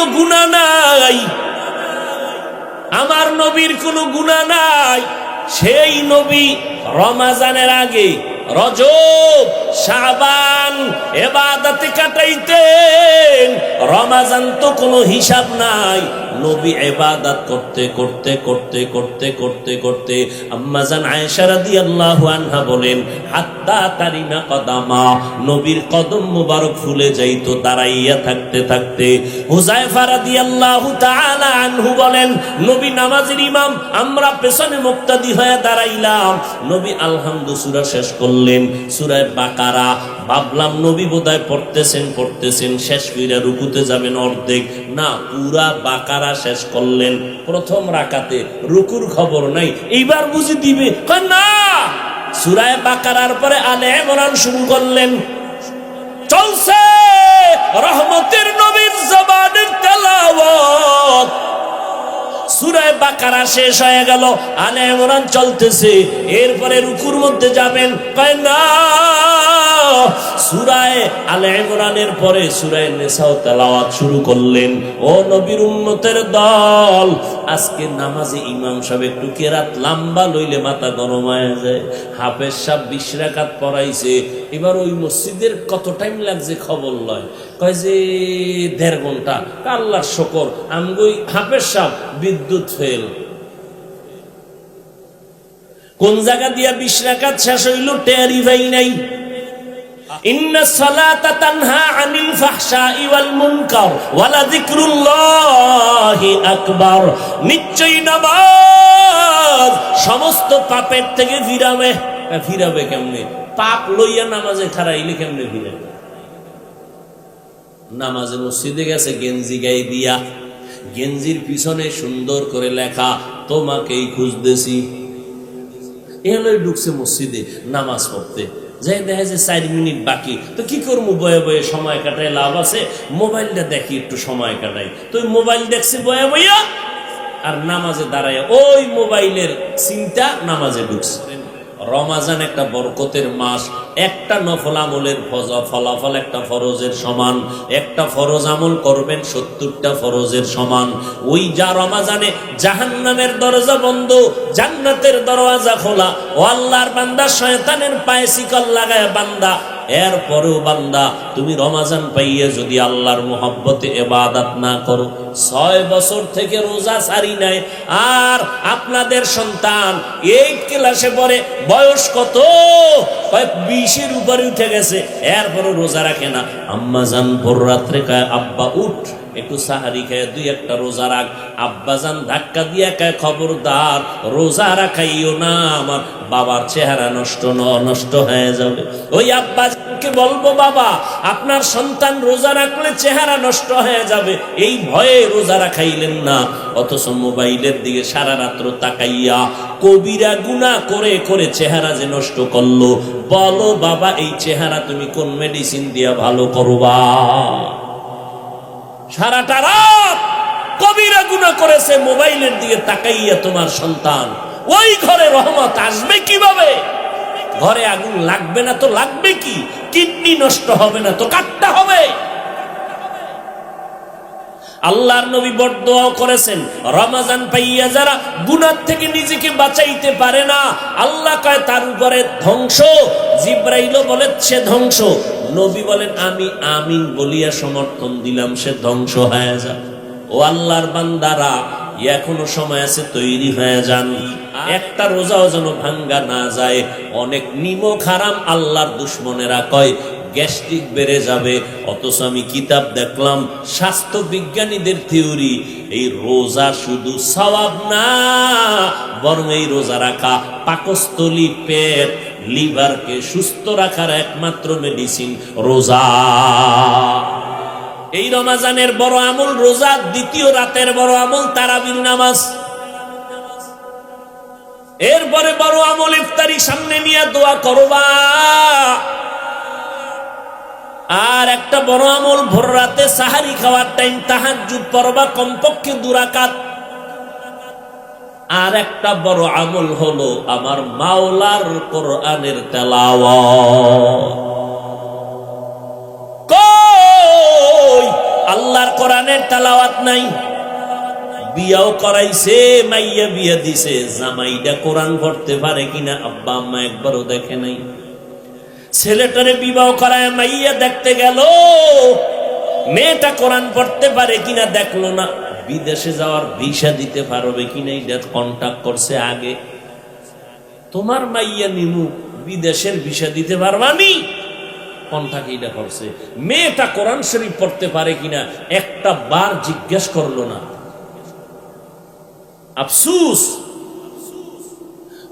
কোনো গুনাহ নাই, আমার নবীর কোনো গুনাহ নাই। সেই নবী রমজানের আগে রজব শাবান ইবাদতে কাটাইতেন। রমজান তো কোনো হিসাব নাই। নবী ইবাদত করতে করতে করতে করতে করতে করতে আম্মা জান আয়েশা রাদিয়াল্লাহু আনহা বলেন, হাত্তা তারিনা কদামা, নবীর কদম মুবারক ফুলে যাইতো দাঁড়াইয়া থাকতে থাকতে। হুযায়ফা রাদিয়াল্লাহু তাআলা আনহু বলেন, নবী নামাজের ইমাম, আমরা পেছনে মুক্তাদি হয়ে দাঁড়াইলাম। নবী আলহামদু সূরা শেষ করলেন, সূরা বাকারা। ভাবলাম নবী বোধহয় পড়তেছেন শেষ কইরা রুকুতে যাবেন অর্ধেক, না পুরা বাকারা শেষ করলেন প্রথম রাকাতে, রুকুর খবর নাই। এইবার বুঝি দিবে, কয় না, সূরা বাকারার পরে আলে ইমরান শুরু করলেন। চলছে রহমতের নবীর জবানের তেলাওয়াত। সূরা বাকারা শেষ হয়ে গেল, আলে ইমরান চলতেছে, এরপরে রুকুর মধ্যে যাবেন, কয় না, সূরা আলে ইমরানের পরে সূরা নিসাও তেলাওয়াত শুরু করলেন। ও নবীর উম্মতের দল, আজকে নামাজে ইমাম সাহেব একটু কেরাত লম্বা লইলে মাথা গরম হয়ে যায়। হাফেজ সাহেব 20 রাকাত পড়াইছে, এবার ওই মসজিদের কত টাইম লাগছে খবর লয়, কয় যে 1.5 ঘন্টা। আল্লাহর শুকর, আমগো হাফেজ সাহেব বিদ্যুৎ ফেল, কোন জায়গা দিয়া 20 রাকাত শেষ হইল টেরি ভাই নাই। ইন্না সালাতা তানহা আনিল ফাহশাই ওয়াল মুনকার ওয়ালা যিকরুল্লাহি আকবার, নিশ্চয়ই নামাজ সমস্ত পাপের থেকে ফিরাবে। ফিরাবে কেমনে? পাপ লইয়া নামাজে খাড়াইলে কেমনে ফিরাবে? নামাজে মসজিদে গেছে গেঞ্জি গায়ে দিয়া, গেঞ্জির পিছনে সুন্দর করে লেখা তোমাকেই খুঁজতেছি। এগুলোই ঢুকছে মসজিদে নামাজ পড়তে, যাই দেখা যায় 4 মিনিট বাকি, তো কি করবো, বয়ে বয়ে সময় কাটায় লাভ আছে, মোবাইলটা দেখি একটু সময় কাটাই। তো মোবাইল দেখছে বয়ে বইয়া, আর নামাজে দাঁড়ায় ওই মোবাইলের চিন্তা নামাজে ঢুকছে। রমাজান একটা বরকতের মাস, একটা নফল আমলের ফলাফল একটা ফরজের সমান। একটা ফরজ আমল করবেন 70টা ফরজের সমান। ওই যা রমাজানে জাহান্নামের দরজা বন্ধ, জান্নাতের দরওয়াজা খোলা। ও আল্লাহর বান্দা, শয়তানের পায়ে শিকল লাগায় বান্দা, এরপরেও বান্দা তুমি রমাজান পাইয়া যদি আল্লাহর মুহাব্বতে ইবাদত না করো, 6 বছর থেকে রোজা ছাড়ি নাই, আর আপনাদের সন্তান 8 ক্লাসে পড়ে, বয়স কত? 20-এর উপরে উঠে গেছে, এরপরও রোজা রাখে না। আম্মা জান ভোর রাত্রে কয়, আব্বা উঠ, একটু সাহারি খায় 2-1টা রোজা রাখ। আব্বা জান ধাক্কা দিয়া কয়, খবরদার রোজা রাখাইও না, আমার বাবার চেহারা নষ্ট হয়ে যাবে। ওই আব্বাকে বলবো, বাবা আপনার সন্তান রোজা রাখলে চেহারা নষ্ট হয়ে যাবে, এই ভয়ে রোজা রাখাইলেন না। অথচ মোবাইলের দিকে সারা রাত্র তাকাইয়া কবিরা গুনাহ করে করে চেহারা যে নষ্ট করলো। বলো বাবা, এই চেহারা তুমি কোন মেডিসিন দিয়া ভালো করবা? সারাটা রাত কবিরা গুনাহ করেছে মোবাইলের দিকে তাকাইয়া তোমার সন্তান। ওই ঘরে রহমত আসবে কিভাবে? ঘরে আগুন লাগবে না তো লাগবে কি? কিডনি নষ্ট হবে না তো কাটতে হবে। আল্লাহর নবী বড় দোয়া করেছেন, রমজান পাইয়া যারা গুনাহ থেকে নিজেকে বাঁচাইতে পারে না, আল্লাহ কয় তার উপরে ধ্বংস। জিবরাইলও বলে সে ধ্বংস, নবী বলেন আমি আমিন বলিয়া সমর্থন দিলাম, সে ধ্বংস হয়ে যায়। ও আল্লাহর বান্দারা, এখনো সময় আছে, তৈরি হয়ে যান। একটা রোজাও যেন ভাঙ্গা না যায়। অনেক নিমক হারাম, আল্লাহর দুশ্মনেরা কয় গ্যাস্ট্রিক বেড়ে যাবে। অথচ আমি কিতাব দেখলাম, স্বাস্থ্য বিজ্ঞানীদের থিওরি, এই রোজা শুধু সওয়াব না, বরং এই রোজা রাখা পাকস্থলী, পেট, লিভারকে সুস্থ রাখার একমাত্র মেডিসিন রোজা। এই রমজানের বড় আমল রোজা। দ্বিতীয় রাতের বড় আমল তারাবির নামাজ। এরপরে বড় আমল ইফতারি সামনে নিয়ে দোয়া করবা। আর একটা বড় আমল ভোর রাতে সাহারি খাওয়ার টাইম তাহাজ্জুদ পড়বা কমপক্ষে 2 রাকাত। আর একটা বড় আমল হলো আমার মাওলার কোরআনের তেলাওয়াত। আল্লাহর কোরআনের তেলাওয়াত নাই। বিয়াও করাইছে, মাইয়া বিয়া দিছে, জামাইটা কোরআন পড়তে পারে কিনা আব্বা আম্মা একবারও দেখে নাই। ছেলেটারে বিবাহ করায় মাইয়া দেখতে গেল, মেয়েটা কোরআন পড়তে পারে কিনা দেখলো না। বিদেশে যাওয়ার ভিসা দিতে পারবে কিনা এটা কন্টাক্ট করছে আগে। তোমার মাইয়া নিমু, বিদেশের ভিসা দিতে পারবা নি, কন্টাক্ট এটা করছে। মেয়েটা কোরআন শরীফ পড়তে পারে কিনা একটা বার জিজ্ঞেস করলো না। আফসুস।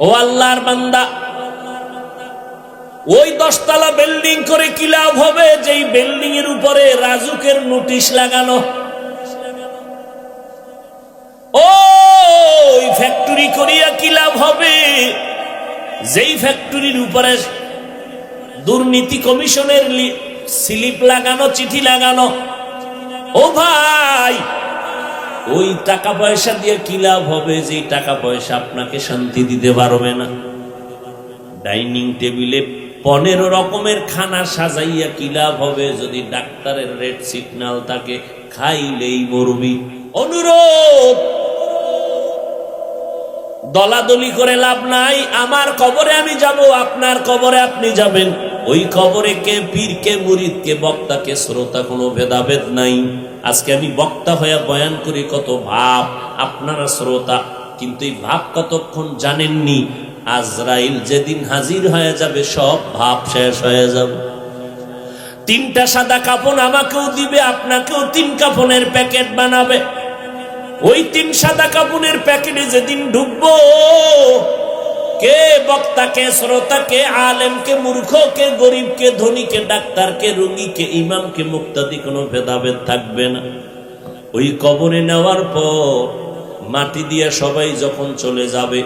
ও আল্লাহর বান্দা, ওই 10 তলা বিল্ডিং করে কি লাভ হবে যেই বিল্ডিং এর উপরে রাজুকের নোটিশ লাগানো? ওই ফ্যাক্টরি করিয়া কি লাভ হবে যেই ফ্যাক্টরির উপরে দুর্নীতি কমিশনের স্লিপ লাগানো, চিঠি লাগানো? ও ভাই, ওই টাকা পয়সা দিয়ে কি লাভ হবে যেই টাকা পয়সা আপনাকে শান্তি দিতে পারবে না? ডাইনিং টেবিলে 15 রকমের খানা সাজাইয়া কি লাভ হবে যদি ডাক্তারের রেড সিগন্যাল থাকে খাইলেই মরবি? অনুরোধ, দলাদলি করে লাভ নাই। আমার কবরে আমি যাব, আপনার কবরে আপনি যাবেন। ওই কবরে কে পীর, কে মুরিদ, কে বক্তা, কে শ্রোতা, কোনো ভেদাভেদ নাই। আজকে আমি বক্তা হয়ে বয়ান করি কত ভাব, আপনারা শ্রোতা, কিন্তু এই ভাব কতক্ষণ জানেননি। আজরাইল যেদিন হাজির হয়ে যাবে সব ভাব শেষ হয়ে যাবে। 3টা সাদা কাফন আমাকেও দিবে, আপনাকেও 3 কাফনের প্যাকেট বানাবে। ওই 3 সাদা কাফনের প্যাকেটে যেদিন ঢুকবো, কে বক্তা, কে শ্রোতা, কে আলেম, কে মূর্খ, কে গরিব, কে ধনী, কে ডাক্তার, কে রোগী, কে ইমাম, কে মুক্তাদি, কোনো ভেদাভেদ থাকবে না। ওই কবরে নেওয়ার পর মাটি দিয়ে সবাই যখন চলে যাবে,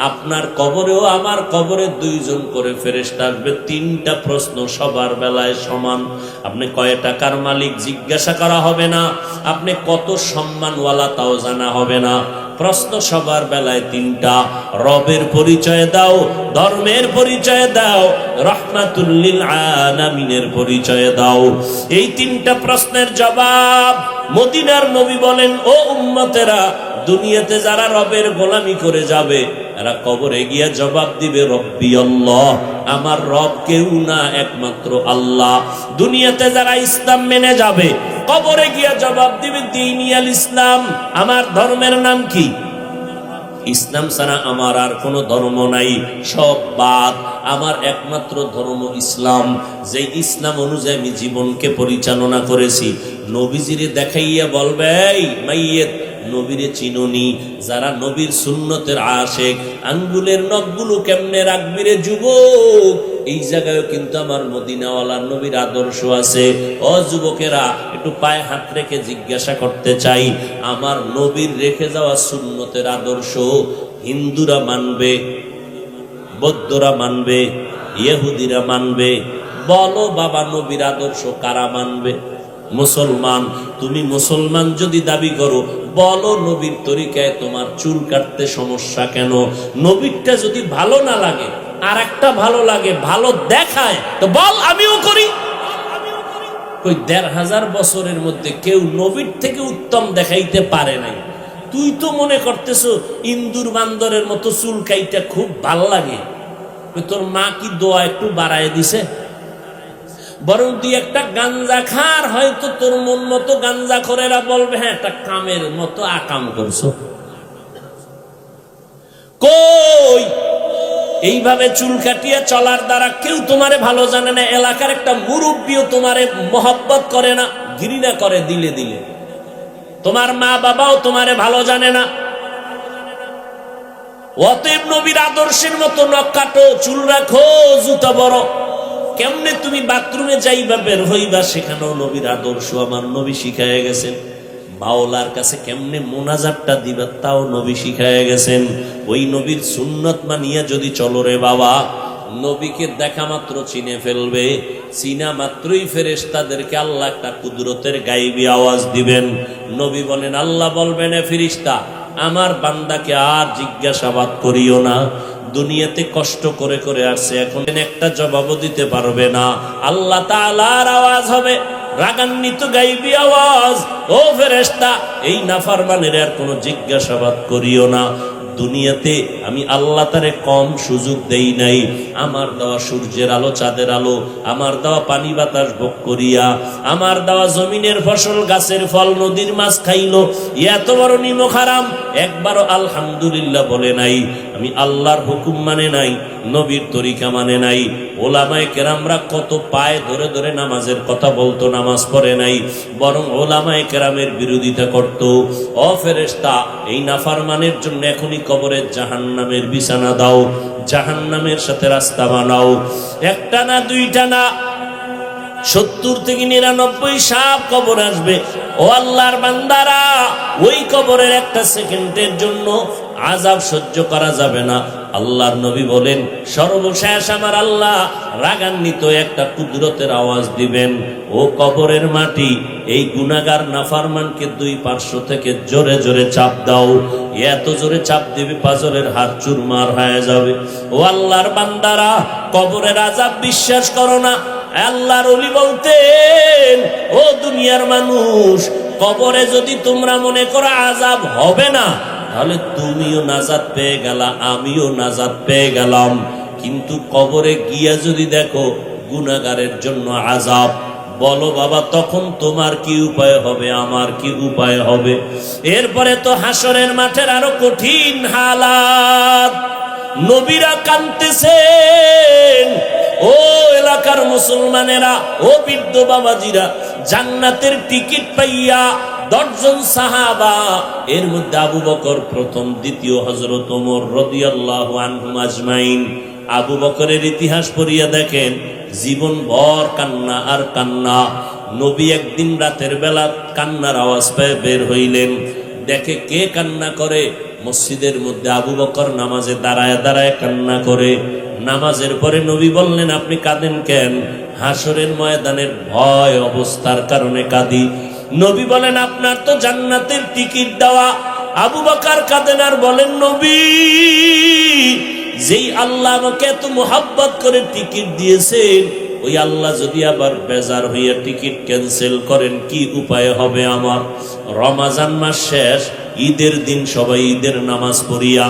আপনার কবরেও আমার কবরে 2 জন করে ফেরেশতা আসবে। 3টা প্রশ্ন সবার বেলায় সমান। আপনি কয় টাকার মালিক জিজ্ঞাসা করা হবে না, আপনি কত সম্মানওয়ালা তাও জানা হবে না। প্রশ্ন সবার বেলায় 3টা। রবের পরিচয় দাও, ধর্মের পরিচয় দাও, রাহমাতুল লিল আলামিনের পরিচয় দাও। এই 3টা প্রশ্নের জবাব মদিনার নবী বলেন, ও উম্মতেরা, দুনিয়াতে যারা রবের গোলামি করে যাবে এরা কবরে গিয়া জবাব দিবে রব্বি আল্লাহ, আমার রব কেউ না, একমাত্র আল্লাহ। দুনিয়াতে যারা ইসলাম মেনে যাবে কবরে গিয়া জবাব দিবে দীনিয়াল ইসলাম, আমার ধর্মের নাম কি? ইসলাম ছাড়া আমার আর কোনো ধর্ম নাই, সব বাদ, আমার একমাত্র ধর্ম ইসলাম। যে ইসলাম অনুযায়ী আমি জীবনকে পরিচালনা করেছি। নবীজিরে দেখাইয়া বলবে, এই মাইয়েত, নবীরে চিনুনি? যারা নবীর সুন্নতের আশেক, আঙ্গুলের নখগুলো কেমনে রাখবি রে যুবক? এই জায়গায় কিন্তু আমার মদিনাওয়ালার নবীর আদর্শ আছে। ও যুবকেরা, একটু পায়ে হাত রেখে জিজ্ঞাসা করতে চাই, আমার নবীর রেখে যাওয়া সুন্নতের আদর্শ হিন্দুরা মানবে, বৌদ্ধরা মানবে, ইহুদিরা মানবে? বলো বাবা, নবীর আদর্শ কারা মানবে? মুসলমান। তুমি মুসলমান যদি দাবি করো, বলো নবীর তরিকায় তোমার চুল কাটতে সমস্যা কেন? নবীরটা যদি ভালো না লাগে আর একটা ভালো লাগে, ভালো দেখায়, তো বল আমিও করি। ওই 1500 বছরের মধ্যে কেউ নবীর থেকে উত্তম দেখাইতে পারে নাই। তুই তো মনে করতেছ ইন্দুর বান্দরের মতো চুল কাইটা খুব ভাল লাগে। তোর মা কি দোয়া একটু বাড়ায় দিছে? বরং তুই একটা গাঞ্জা খার, হয়তো তোর মন মতো গাঞ্জা খোরেরা বলবে, হ্যাঁ, একটা কামের মতো আকাম করছো। কই এইভাবে চুল কাটিয়ে চলার দ্বারা কেউ তোমারে ভালো জানে না। এলাকার একটা মুরব্বীও তোমারে মহব্বত করে না, ঘৃণা করে দিলে দিলে। তোমার মা বাবাও তোমারে ভালো জানে না। অতএব নবীর আদর্শের মতো নখ কাটো, চুল রাখো, জুতা বড়। কেমনে তুমি বাথরুমে যাইবা, বের হইবা, সেখানেও নবীর আদর্শ আমার নবী শিখাইয়া গেছেন। মাওলার কাছে কেমনে মোনাজাতটা দিবা, তাও নবী শিখাইয়া গেছেন। ওই নবীর সুন্নত মানিয়া যদি চলো রে বাবা, নবীকে দেখা মাত্র চিনে ফেলবে। চিনা মাত্রই ফেরেশতাদেরকে আল্লাহ একটা কুদরতের গায়েবী আওয়াজ দিবেন। নবী বলেন, আল্লাহ বলবেন, এ ফেরেশতা, আমার বান্দাকে আর জিজ্ঞাসাবাদ করিও না। দুনিয়াতে কষ্ট করে করে আসছে, এখন একটা জবাবও দিতে পারবে না। আল্লাহ তাআলার আওয়াজ হবে, রাগান্বিত গাইবি আওয়াজ, ও ফেরেশতা, এই নাফরমানের আর কোনো জিজ্ঞাসাবাদ করিও না। দুনিয়াতে আমি আল্লাহ তারে কম সুযোগ দেই নাই। আমার দেওয়া সূর্যের আলো, চাঁদের আলো, আমার দেওয়া পানি বাতাস ভোগ করিয়া, আমার দেওয়া জমিনের ফসল, গাছের ফল, নদীর মাছ খাইলো, এত বড় নিমক হারাম, একবারও আলহামদুলিল্লাহ বলে নাই। আমি আল্লাহর হুকুম মানে নাই, নবীর তরিকা মানে নাই। ওলামায়ে কেরামরা কত পায়ে ধরে ধরে নামাজের কথা বলতো, নামাজ পড়ে নাই, বরং ওলামায়ে কেরামের বিরোধিতা করত। ও ফেরেশতা, এই নাফরমানের জন্য এখনই কবরে জাহান্নামের বিছানা দাও, জাহান্নামের সাথে রাস্তা বানাও। একটা না, দুইটা না, 70 থেকে 99 সাপ কবর আসবে। ও আল্লাহর বান্দারা, ওই কবরের একটা সেকেন্ডের জন্য আযাব সহ্য করা যাবে না। আল্লাহর নবী বলেন, সর্বশেষ আমার আল্লাহ রাগান্বিত একটা কুদরতের আওয়াজ দিবেন, ও কবরের মাটি, এই গুনাহগার নাফরমানকে দুই পার্শ্ব থেকে জোরে জোরে চাপ দাও। এত জোরে চাপ দিবে পাজরের হাড় চুরমার হয়ে যাবে। ও আল্লাহর বান্দারা, কবরের আযাব বিশ্বাস করো না। আল্লাহর ওলি বলতেন, ও দুনিয়ার মানুষ, কবরে যদি তোমরা মনে করো আযাব হবে না, তাহলে তুমিও নাজাত পেয়ে গেলা, আমিও নাজাত পেয়ে গেলাম। কিন্তু কবরে গিয়া যদি দেখো গুনাহগারের জন্য আযাব, বলো বাবা, তখন তোমার কি উপায় হবে, আমার কি উপায় হবে? এরপরে তো হাসরের মাঠের আরো কঠিন হালাত। নবীরা কাঁদতেছেন। ও এলাকার মুসলমানেরা, ও বৃদ্ধ বাবাজিরা, জান্নাতের টিকিট পাইয়া 10 জন সাহাবা, এর মধ্যে আবু বকর প্রথম, দ্বিতীয় হযরত ওমর রাদিয়াল্লাহু আনহুম আজমাইন। আবু বকরের ইতিহাস পড়িয়া দেখেন, জীবন ভর কান্না আর কান্না। নবী একদিন রাতের বেলা কান্নার আওয়াজ পেয়ে বের হইলেন, দেখে কে কান্না করে। মসজিদের মধ্যে আবু বকর নামাজে দাঁড়ায় দাঁড়ায় কান্না করে। নামাজের পরে নবী বললেন, আপনি কাঁদেন কেন? হাসরের ময়দানের ভয় অবস্থার কারণে কাঁদি। নবী বলেন, আপনার তো জান্নাতের টিকিট দেওয়া। আবু বকর কাঁদেন আর বলেন, নবী, যেই আল্লাহ আমাকে এত মোহাব্বত করে টিকিট দিয়েছেন, ওই আল্লাহ যদি আবার বেজার হইয়া টিকিট ক্যান্সেল করেন, কি উপায় হবে আমার? রমাজান মাস শেষ, ঈদের দিন সবাই ঈদের নামাজ পড়িয়া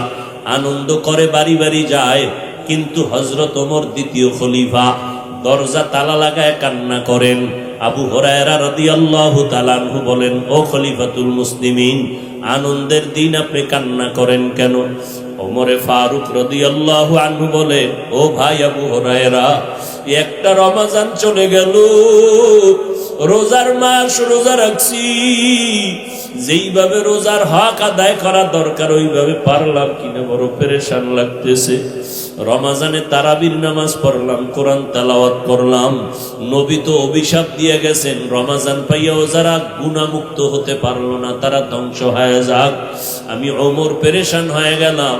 আনন্দ করে বাড়ি বাড়ি যায়, কিন্তু হযরত ওমর দ্বিতীয় খলিফা দরজা তালা লাগায় কান্না করেন। আবু হুরায়রা রাদিয়াল্লাহু তাআলা আনহু বলেন, ও খলিফাতুল মুসলিমিন, আনন্দের দিন আপনি কান্না করেন কেন? ওমরে ফারুক রাদিয়াল্লাহু আনহু বলেন, ও ভাই আবু হুরায়রা, একটা রমজান চলে গেল, রোজার মাস রোজা রাখছি, যেইভাবে রোজার হক আদায় করা দরকার ওইভাবে পারলাম কিনা বড় পেরেশান লাগতেছে। রমাজানে তারাবির নামাজ পড়লাম, কোরআন তেলাওয়াত করলাম। নবী তো অভিশাপ দিয়ে গেছেন, রমাজান পাইয়াও যারা গুনাহমুক্ত হতে পারলো না তারা ধ্বংস হয়ে যাক। আমি ওমর পেরেশান হয়ে গেলাম,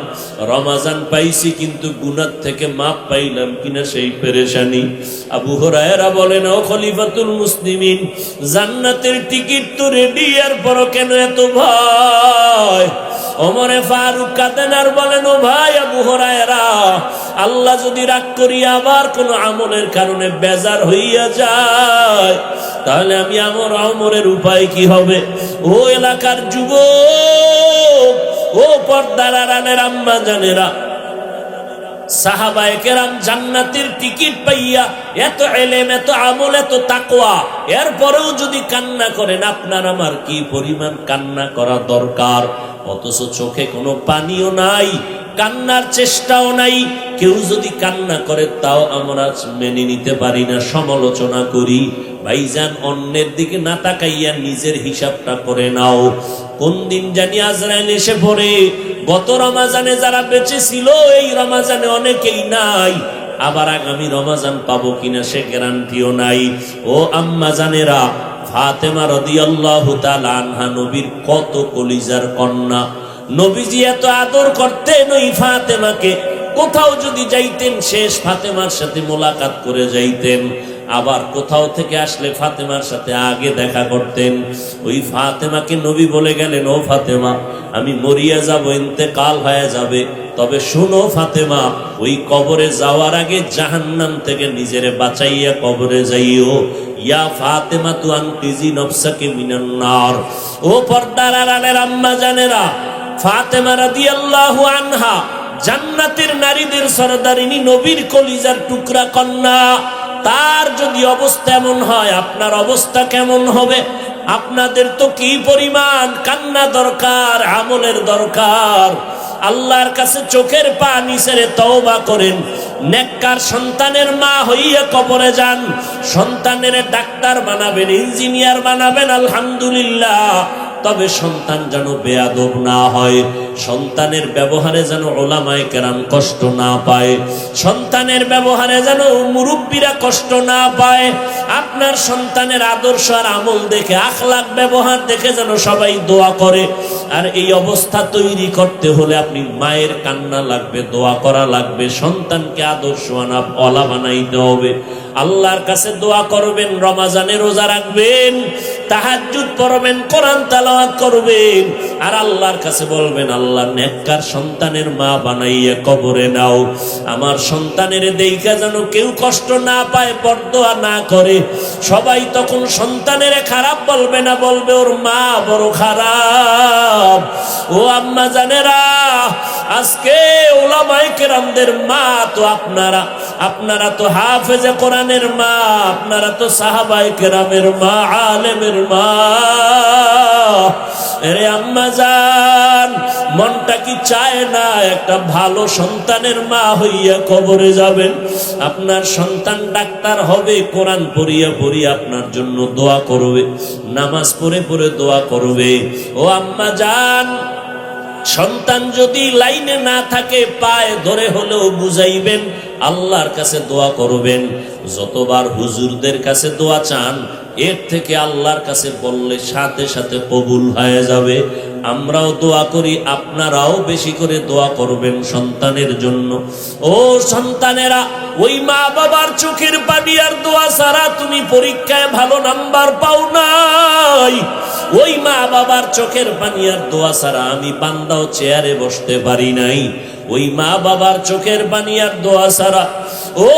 রমাজান পাইছি কিন্তু গুনাহ থেকে মাপ পাইলাম কিনা সেই পেরেশানি। আবু হুরায়রা বলেন, ও খলিফাতুল মুসলিমিন, জান্নাতের টিকিট তো রেডি, আর পরও কেন এত ভয়? ওমরে ফারুক কাঁদেন আর বলেন, ও ভাই আবু হুরায়রা, আল্লাহ যদি রাগ করিয়া আবার কোন আমলের কারণে বেজার হইয়া যায়, তাহলে আমি আমার ওমরের উপায় কি হবে? ও এলাকার যুবক, ও পর্দার আড়ালের আম্মা জানেরা, সাহাবায়ে কেরাম জান্নাতের টিকিট পাইয়া এত ইলম, এত আমল, এত তাকওয়া, এরপরেও যদি কান্না করেন, আপনার আমার কি পরিমাণ কান্না করা দরকার। অথচ চোখে কোনো পানিও নাই, কান্নার চেষ্টাও নাই। কেউ যদি কান্না করে তাও আমরা মেনে নিতে পারি না, সমালোচনা করি। ভাইজান, অন্যের দিকে না তাকাইয়া নিজের হিসাবটা করে নাও। কোন দিন জানি আজরাইল এসে পড়ে। গত রমাজানে যারা বেঁচে ছিল, এই রমাজানে অনেকেই নাই, আবার আগামী রমাজান পাবো কিনা সে গ্যারান্টিও নাই। ও আম্মা জানেরা, ফাতেমা রাদিয়াল্লাহু তাআলা আনহা নবীর কত কলিজার কন্যা। নবীজি এত আদর করতেন ওই ফাতেমাকে। কোথাও যদি যাইতেন, শেষ ফাতেমার সাথে মোলাকাত করে যাইতেন। আবার কোথাও থেকে আসলে ফাতেমার সাথে আগে দেখা করতেন। ওই ফাতেমাকে নবী বলে গেলেন, ও ফাতেমা, আমি মরিয়া যাব, ইন্তেকাল হয়ে যাবে, তবে শোনো ফাতেমা, ওই কবরে যাওয়ার আগে জাহান্নাম থেকে নিজেরে বাঁচাইয়া কবরে যাইও। ইয়া ফাতেমা তু আনকিজি নফসাকে মিনান নার। ও পর্দার আড়ালের আম্মা জানেরা, ফাতেমা রাদিয়াল্লাহু আনহা জান্নাতের নারীদের সরদারিনী, নবীর কলিজার টুকরা কন্যা। তার যদি অবস্থা এমন হয়, আপনার অবস্থা কেমন হবে? আপনাদের তো কি পরিমাণ কান্না দরকার, আমলের দরকার। আল্লাহর কাছে চোখের পানি ছেড়ে তওবা করেন। নেককার সন্তানের মা হইয়া কবরে যান, সন্তানের ডাক্তার বানাবেন, ইঞ্জিনিয়ার বানাবেন, আলহামদুলিল্লাহ। তবে সন্তান যেন বেয়াদব না হয়, সন্তানের ব্যবহারে যেন ওলামায়ে কেরাম কষ্ট না পায়, সন্তানের ব্যবহারে যেন মুরব্বীরা কষ্ট না পায়। আপনার সন্তানের আদর্শ আর আমল দেখে, আখলাক ব্যবহার দেখে যেন সবাই দোয়া করে। আর এই অবস্থা তৈরি করতে হলে আপনি মায়ের কান্না লাগবে, দোয়া করা লাগবে, সন্তানকে আদর্শওয়ালা ওয়ালা বানাইতে হবে। আল্লাহর কাছে দোয়া করবেন, রমজানে রোজা রাখবেন, তাহাজ্জুদ পড়বেন, কোরআন তেলাওয়াত করবেন, আর আল্লাহর কাছে বলবেন, আল্লাহ নেককার সন্তানের মা বানাইয়া কবরে নাও। আমার সন্তানের দেইখা যেন কেউ কষ্ট না পায়, বরদোয়া না করে। সবাই তখন সন্তানের খারাপ বলবে না, বলবে ওর মা বড় খারাপ। ও আম্মা জানেরা, আজকে উলামায়ে কেরামদের মা তো আপনারা তো হাফেজে কোরআনের মা, আপনারা তো সাহাবায়ে কেরামের মা, আলেমের মা। আরে আম্মা জান, মনটা কি চায় না একটা ভালো সন্তানের মা হইয়া কবরে যাবেন? আপনার সন্তান ডাক্তার হবে, কোরআন পড়িয়া পড়িয়া আপনার জন্য দোয়া করবে, নামাজ পড়ে পড়ে দোয়া করবে। ও আম্মা জান, সন্তান যদি লাইনে না থাকে, পায়ে ধরে হলেও বুঝাইবেন, আল্লাহর কাছে দোয়া করবেন। যতবার হুজুরদের কাছে দোয়া চান, এর থেকে আল্লাহর কাছে বললে সাথে সাথে কবুল হয়ে যাবে। আমরাও দোয়া করি, আপনারাও বেশি করে দোয়া করবেন সন্তানের জন্য। ও সন্তানেরা, ওই মা বাবার চোখের পানি আর দোয়া ছাড়া তুমি পরীক্ষায় ভালো নাম্বার পাও নাই। ওই মা বাবার চোখের পানি আর দোয়া ছাড়া আমি বান্দাও চেয়ারে বসতে পারি নাই। ওই মা বাবার চোখের পানি আর দোয়া ছাড়া, ও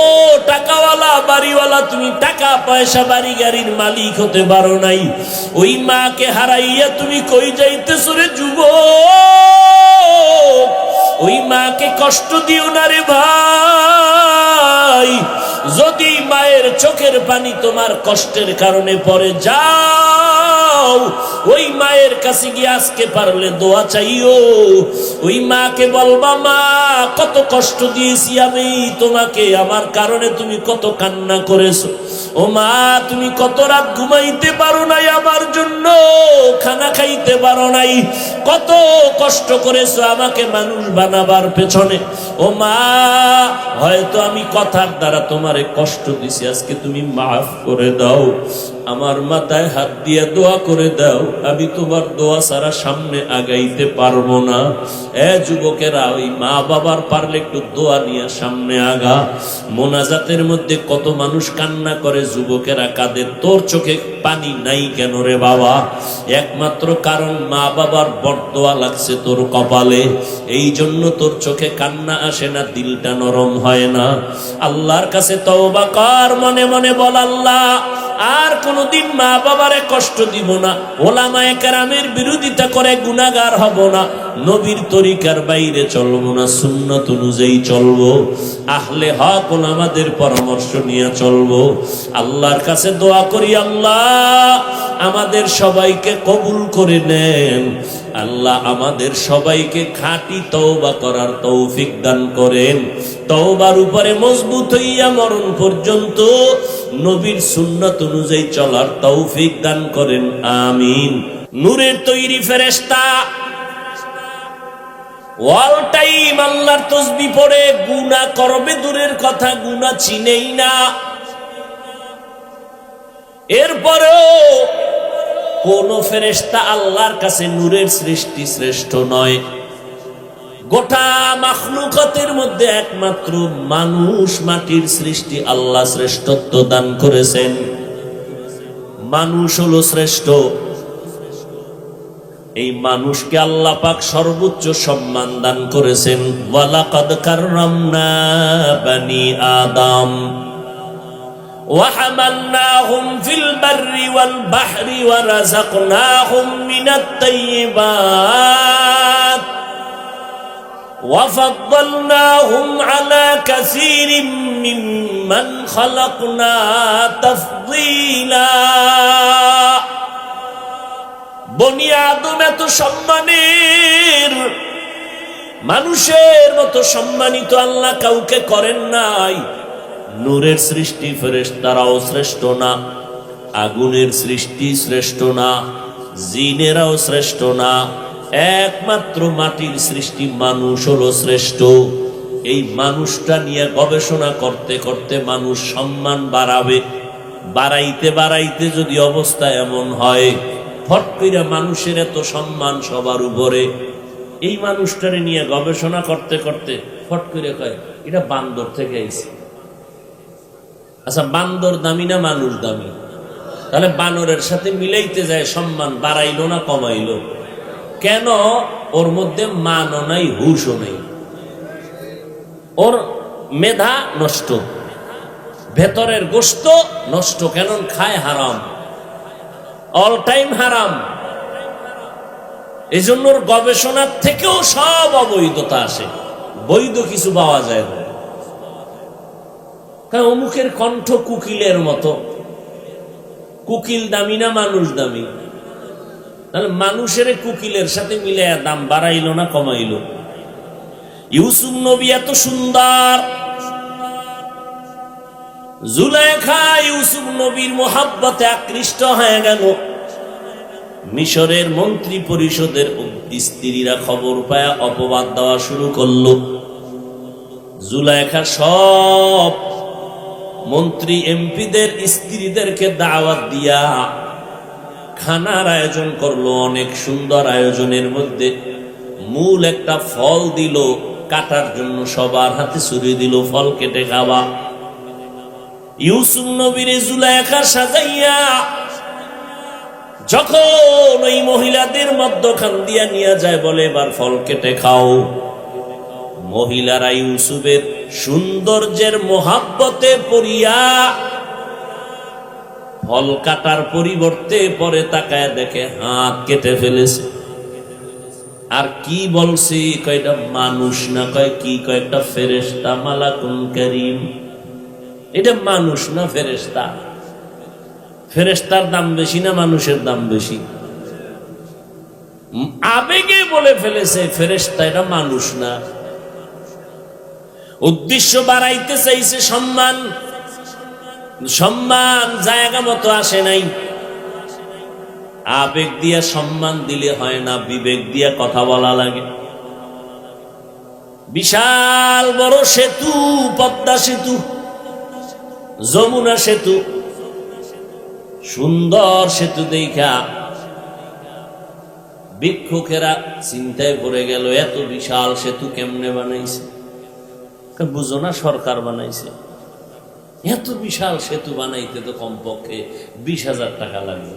টাকাওয়ালা বাড়িওয়ালা, তুমি টাকা পয়সা বাড়ি গাড়ির মালিক হতে পারো নাই। ওই মাকে হারাইয়া তুমি কই যাইতেছ রে যুবক? ওই মাকে কষ্ট দিও না রে ভাই। যদি মায়ের চোখের পানি তোমার কষ্টের কারণে পড়ে, যাও ওই মায়ের কাছে গিয়ে আজকে পারলে দোয়া চাইও। ওই মাকে বলবা, মা কত কষ্ট দিয়েছি আমি তোমাকে, আমার কারণে তুমি কত কান্না করেছো। ও মা, তুমি কত রাত ঘুমাইতে পারো নাই আমার জন্য, খানা খাইতে পারো নাই, কত কষ্ট করেছো আমাকে মানুষ বানাবার পেছনে। ও মা, হয়তো আমি কথার দ্বারা তোমারে কষ্ট দিছি, আজকে তুমি মাফ করে দাও। আমার মাথায় হাত দিয়ে দোয়া করে দাও, আমি তোমার দোয়া ছাড়া সামনে আগাইতে পারবো না। এ যুবকেরা, ওই মা বাবার পারলে একটু দোয়া নিয়ে সামনে আগা। মোনাজাতের মধ্যে কত মানুষ কান্না করে, যুবকেরা কাঁদে, তোর চোখে পানি নাই কেন রে বাবা? একমাত্র কারণ মা বাবার বরদোয়া লাগছে তোর কপালে, এই জন্য তোর চোখে কান্না আসে না, দিলটা নরম হয় না। আল্লাহর কাছে তওবা কর, মনে মনে বল, আল্লাহ আর কোনদিন মা বাবারে কষ্ট দিব না, ওলামায়ে কেরামের বিরোধিতা করে গুনাহগার হব না, নবীর তরিকার বাইরে চলবো না, সুন্নাত অনুযায়ী চলবো, আহলে হক ওলামাদের পরামর্শ নিয়ে চলবো। আল্লাহর কাছে দোয়া করি, আল্লাহ আমাদের সবাইকে কবুল করে নেন। আল্লাহ আমাদের সবাইকে খাঁটি তওবা করার তৌফিক দান করেন। তওবার উপরে মজবুত হইয়া মরণ পর্যন্ত নবীর সুন্নাত অনুযায়ী চলার তৌফিক দান করেন, আমিন। নূরের তৈরি ফেরেশতা অল টাইম আল্লাহর তাসবিহ পড়ে, গুনাহ করবে দূরের কথা, গুনাহ চিনেই না। এরপরেও কোন ফেরেশতা আল্লাহর কাছে নূরের সৃষ্টি শ্রেষ্ঠ নয়। গোটা মাখলুকাতের মধ্যে একমাত্র মানুষ, মাটির সৃষ্টি, আল্লাহ শ্রেষ্ঠত্ব দান করেছেন। মানুষ হলো শ্রেষ্ঠ। এই মানুষকে আল্লাহ পাক সর্বোচ্চ সম্মান দান করেছেন। ওয়ালাকাদ কাররামনা বানি আদম, وحملناهم في البر والبحر ورزقناهم من الطيبات وفضلناهم على كثير ممن خلقنا تفضيلا বনি আদম এত সম্মানের, মানুষের মতো সম্মানিত আল্লাহ কাউকে করেন নাই। নূরের সৃষ্টি ফেরেশতারাও শ্রেষ্ঠ না, আগুনের সৃষ্টি শ্রেষ্ঠ না, জিনেরাও শ্রেষ্ঠ না, একমাত্র মাটির সৃষ্টি মানুষ হলো শ্রেষ্ঠ। এই মানুষটা নিয়ে গবেষণা করতে করতে মানুষ সম্মান বাড়াবে, বাড়াইতে বাড়াইতে যদি অবস্থা এমন হয় ফট কইরা মানুষের এত সম্মান সবার উপরে, এই মানুষটারে নিয়ে গবেষণা করতে করতে ফট করে কয় এটা বান্দর থেকে আইছে। আচ্ছা, বান্দর দামি না মানুষ দামি? তাহলে বানরের সাথে মিলাইতে যায় সম্মান বাড়াইলো না কমাইলো? কেন? ওর মধ্যে মানও নাই, হুশও নেই, ওর মেধা নষ্ট, ভেতরের গোশত নষ্ট। কেন? খায় হারাম, অল টাইম হারাম। এই জন্য গবেষণার থেকেও সব অবৈধতা আসে, বৈধ কিছু পাওয়া যায় না। অমুকের কণ্ঠ কুকিলের মতো, কুকিল দামি না মানুষ দামি? তাহলে মানুষের কুকিলের সাথে মিলে দাম বাড়াইলো না কমাইলো? ইউসুফ নবী এত সুন্দর, জুলেখা ইউসুফ নবীর মোহাব্বতে আকৃষ্ট হয়ে গেল। মিশরের মন্ত্রী পরিষদের স্ত্রীরা খবর পায় অপবাদ দেওয়া শুরু করলো। জুলেখা সব মন্ত্রী এমপিদের স্ত্রীদেরকে দাওয়াত দিয়া খানার আয়োজন করলো। অনেক সুন্দর আয়োজনের মধ্যে মূল একটা ফল দিল কাটার জন্য, সবার হাতে ছুরি দিল, ফল কেটে খাওয়া। ইউসুফ নবীর জুলেখা সাজাইয়া যখন ওই মহিলাদের মধ্যখান দিয়া নিয়ে যায়, বলে এবার ফল কেটে খাও। মহিলারা ইউসুফের সৌন্দর্যের মোহাব্বতে পড়িয়া ফল কাটার পরিবর্তে পরে তাকায় দেখে হাত কেটে ফেলেছে। আর কি বলছি? কয়টা মানুষ না, কয় কি? কয়েকটা ফেরেশতা, মালাকুন কারীম। এটা মানুষ না ফেরেশতা? ফেরেশতার দাম বেশি না মানুষের দাম বেশি? আবেগে বলে ফেলেছে ফেরেশতা, এটা মানুষ না। উদ্দেশ্য বাড়াইতে চাইছে সম্মান, সম্মান জায়গা মতো আসে নাই। আবেগ দিয়া সম্মান দিলে হয় না, বিবেক দিয়া কথা বলা লাগে। বিশাল বড় সেতু, পদ্মা সেতু, যমুনা সেতু, সুন্দর সেতু দেখা ভিক্ষুকেরা চিন্তায় পড়ে গেল, এত বিশাল সেতু কেমনে বানাইছে? বুঝো না, সরকার বানাইছে। এত বিশাল সেতু বানাইতে তো কমপক্ষে 20,000 টাকা লাগবে।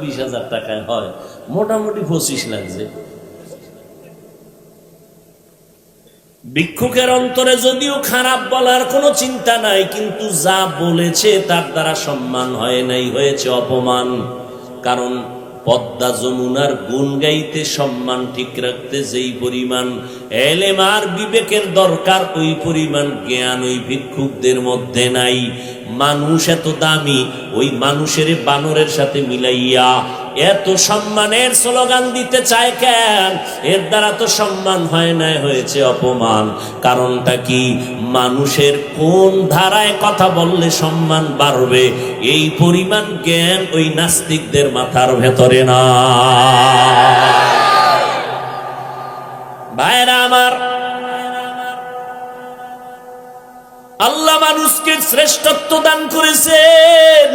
20,000 টাকায় হয়? মোটামুটি 25 লাগছে। ভিক্ষুকের অন্তরে যদিও খারাপ বলার কোনো চিন্তা নাই, কিন্তু যা বলেছে তার দ্বারা সম্মান হয় নাই, হয়েছে অপমান। কারণ পদ্মা যমুনার গুণ গাইতে, সম্মান ঠিক রাখতে যেই পরিমাণ এলেম আর বিবেকের দরকার, ওই পরিমাণ জ্ঞান ওই ভিক্ষুকদের মধ্যে নাই। মানুষ এত দামি, ওই মানুষের বানরের সাথে মিলাইয়া এত সম্মানের স্লোগান দিতে চায় কেন? এর দ্বারা তো সম্মান হয় না, হয়েছে অপমান। কারণটা কি? মানুষের কোন ধারায় কথা বললে সম্মান বাড়বে, এই পরিমাণ জ্ঞান ওই নাস্তিকদের মাথার ভেতরে না। ভাইরা আমার, আল্লাহ মানুষকে শ্রেষ্ঠত্ব দান করেছেন,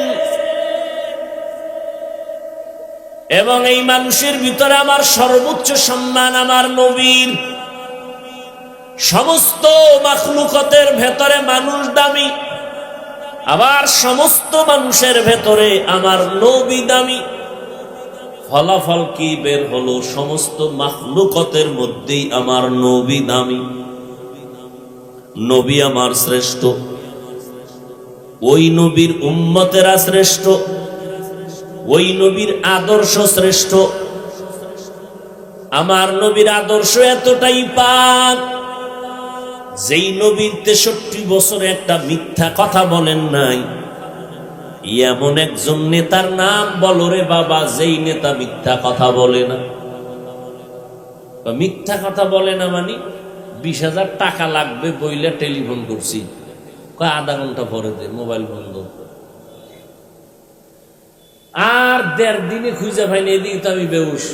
এবং এই মানুষের ভিতরে আমার সর্বোচ্চ সম্মান আমার নবীর। সমস্ত মাখলুকতের ভেতরে মানুষ দামি, আবার সমস্ত মানুষের ভেতরে আমার নবী দামি। ফলাফল কি বের হলো? সমস্ত মাখলুকতের মধ্যেই আমার নবী দামি, নবী আমার শ্রেষ্ঠ। ওই নবীর উম্মতেরা শ্রেষ্ঠ, ওই নবীর আদর্শ শ্রেষ্ঠ। আমার নবীর আদর্শ এতটাই পাক, যেই নবীর 63 বছরে একটা মিথ্যা কথা বলেন নাই, এমন একজন নেতার নাম বলো রে বাবা, যেই নেতা মিথ্যা কথা বলে না। মিথ্যা কথা বলে না মানে 20,000 টাকা লাগবে বইলে টেলিফোন করছি, কয় আধা ঘন্টা পরে দে, মোবাইল বন্ধ। আর 1.5 দিনে খুঁজে পাইনি, এদিকে তো আমি বেউস,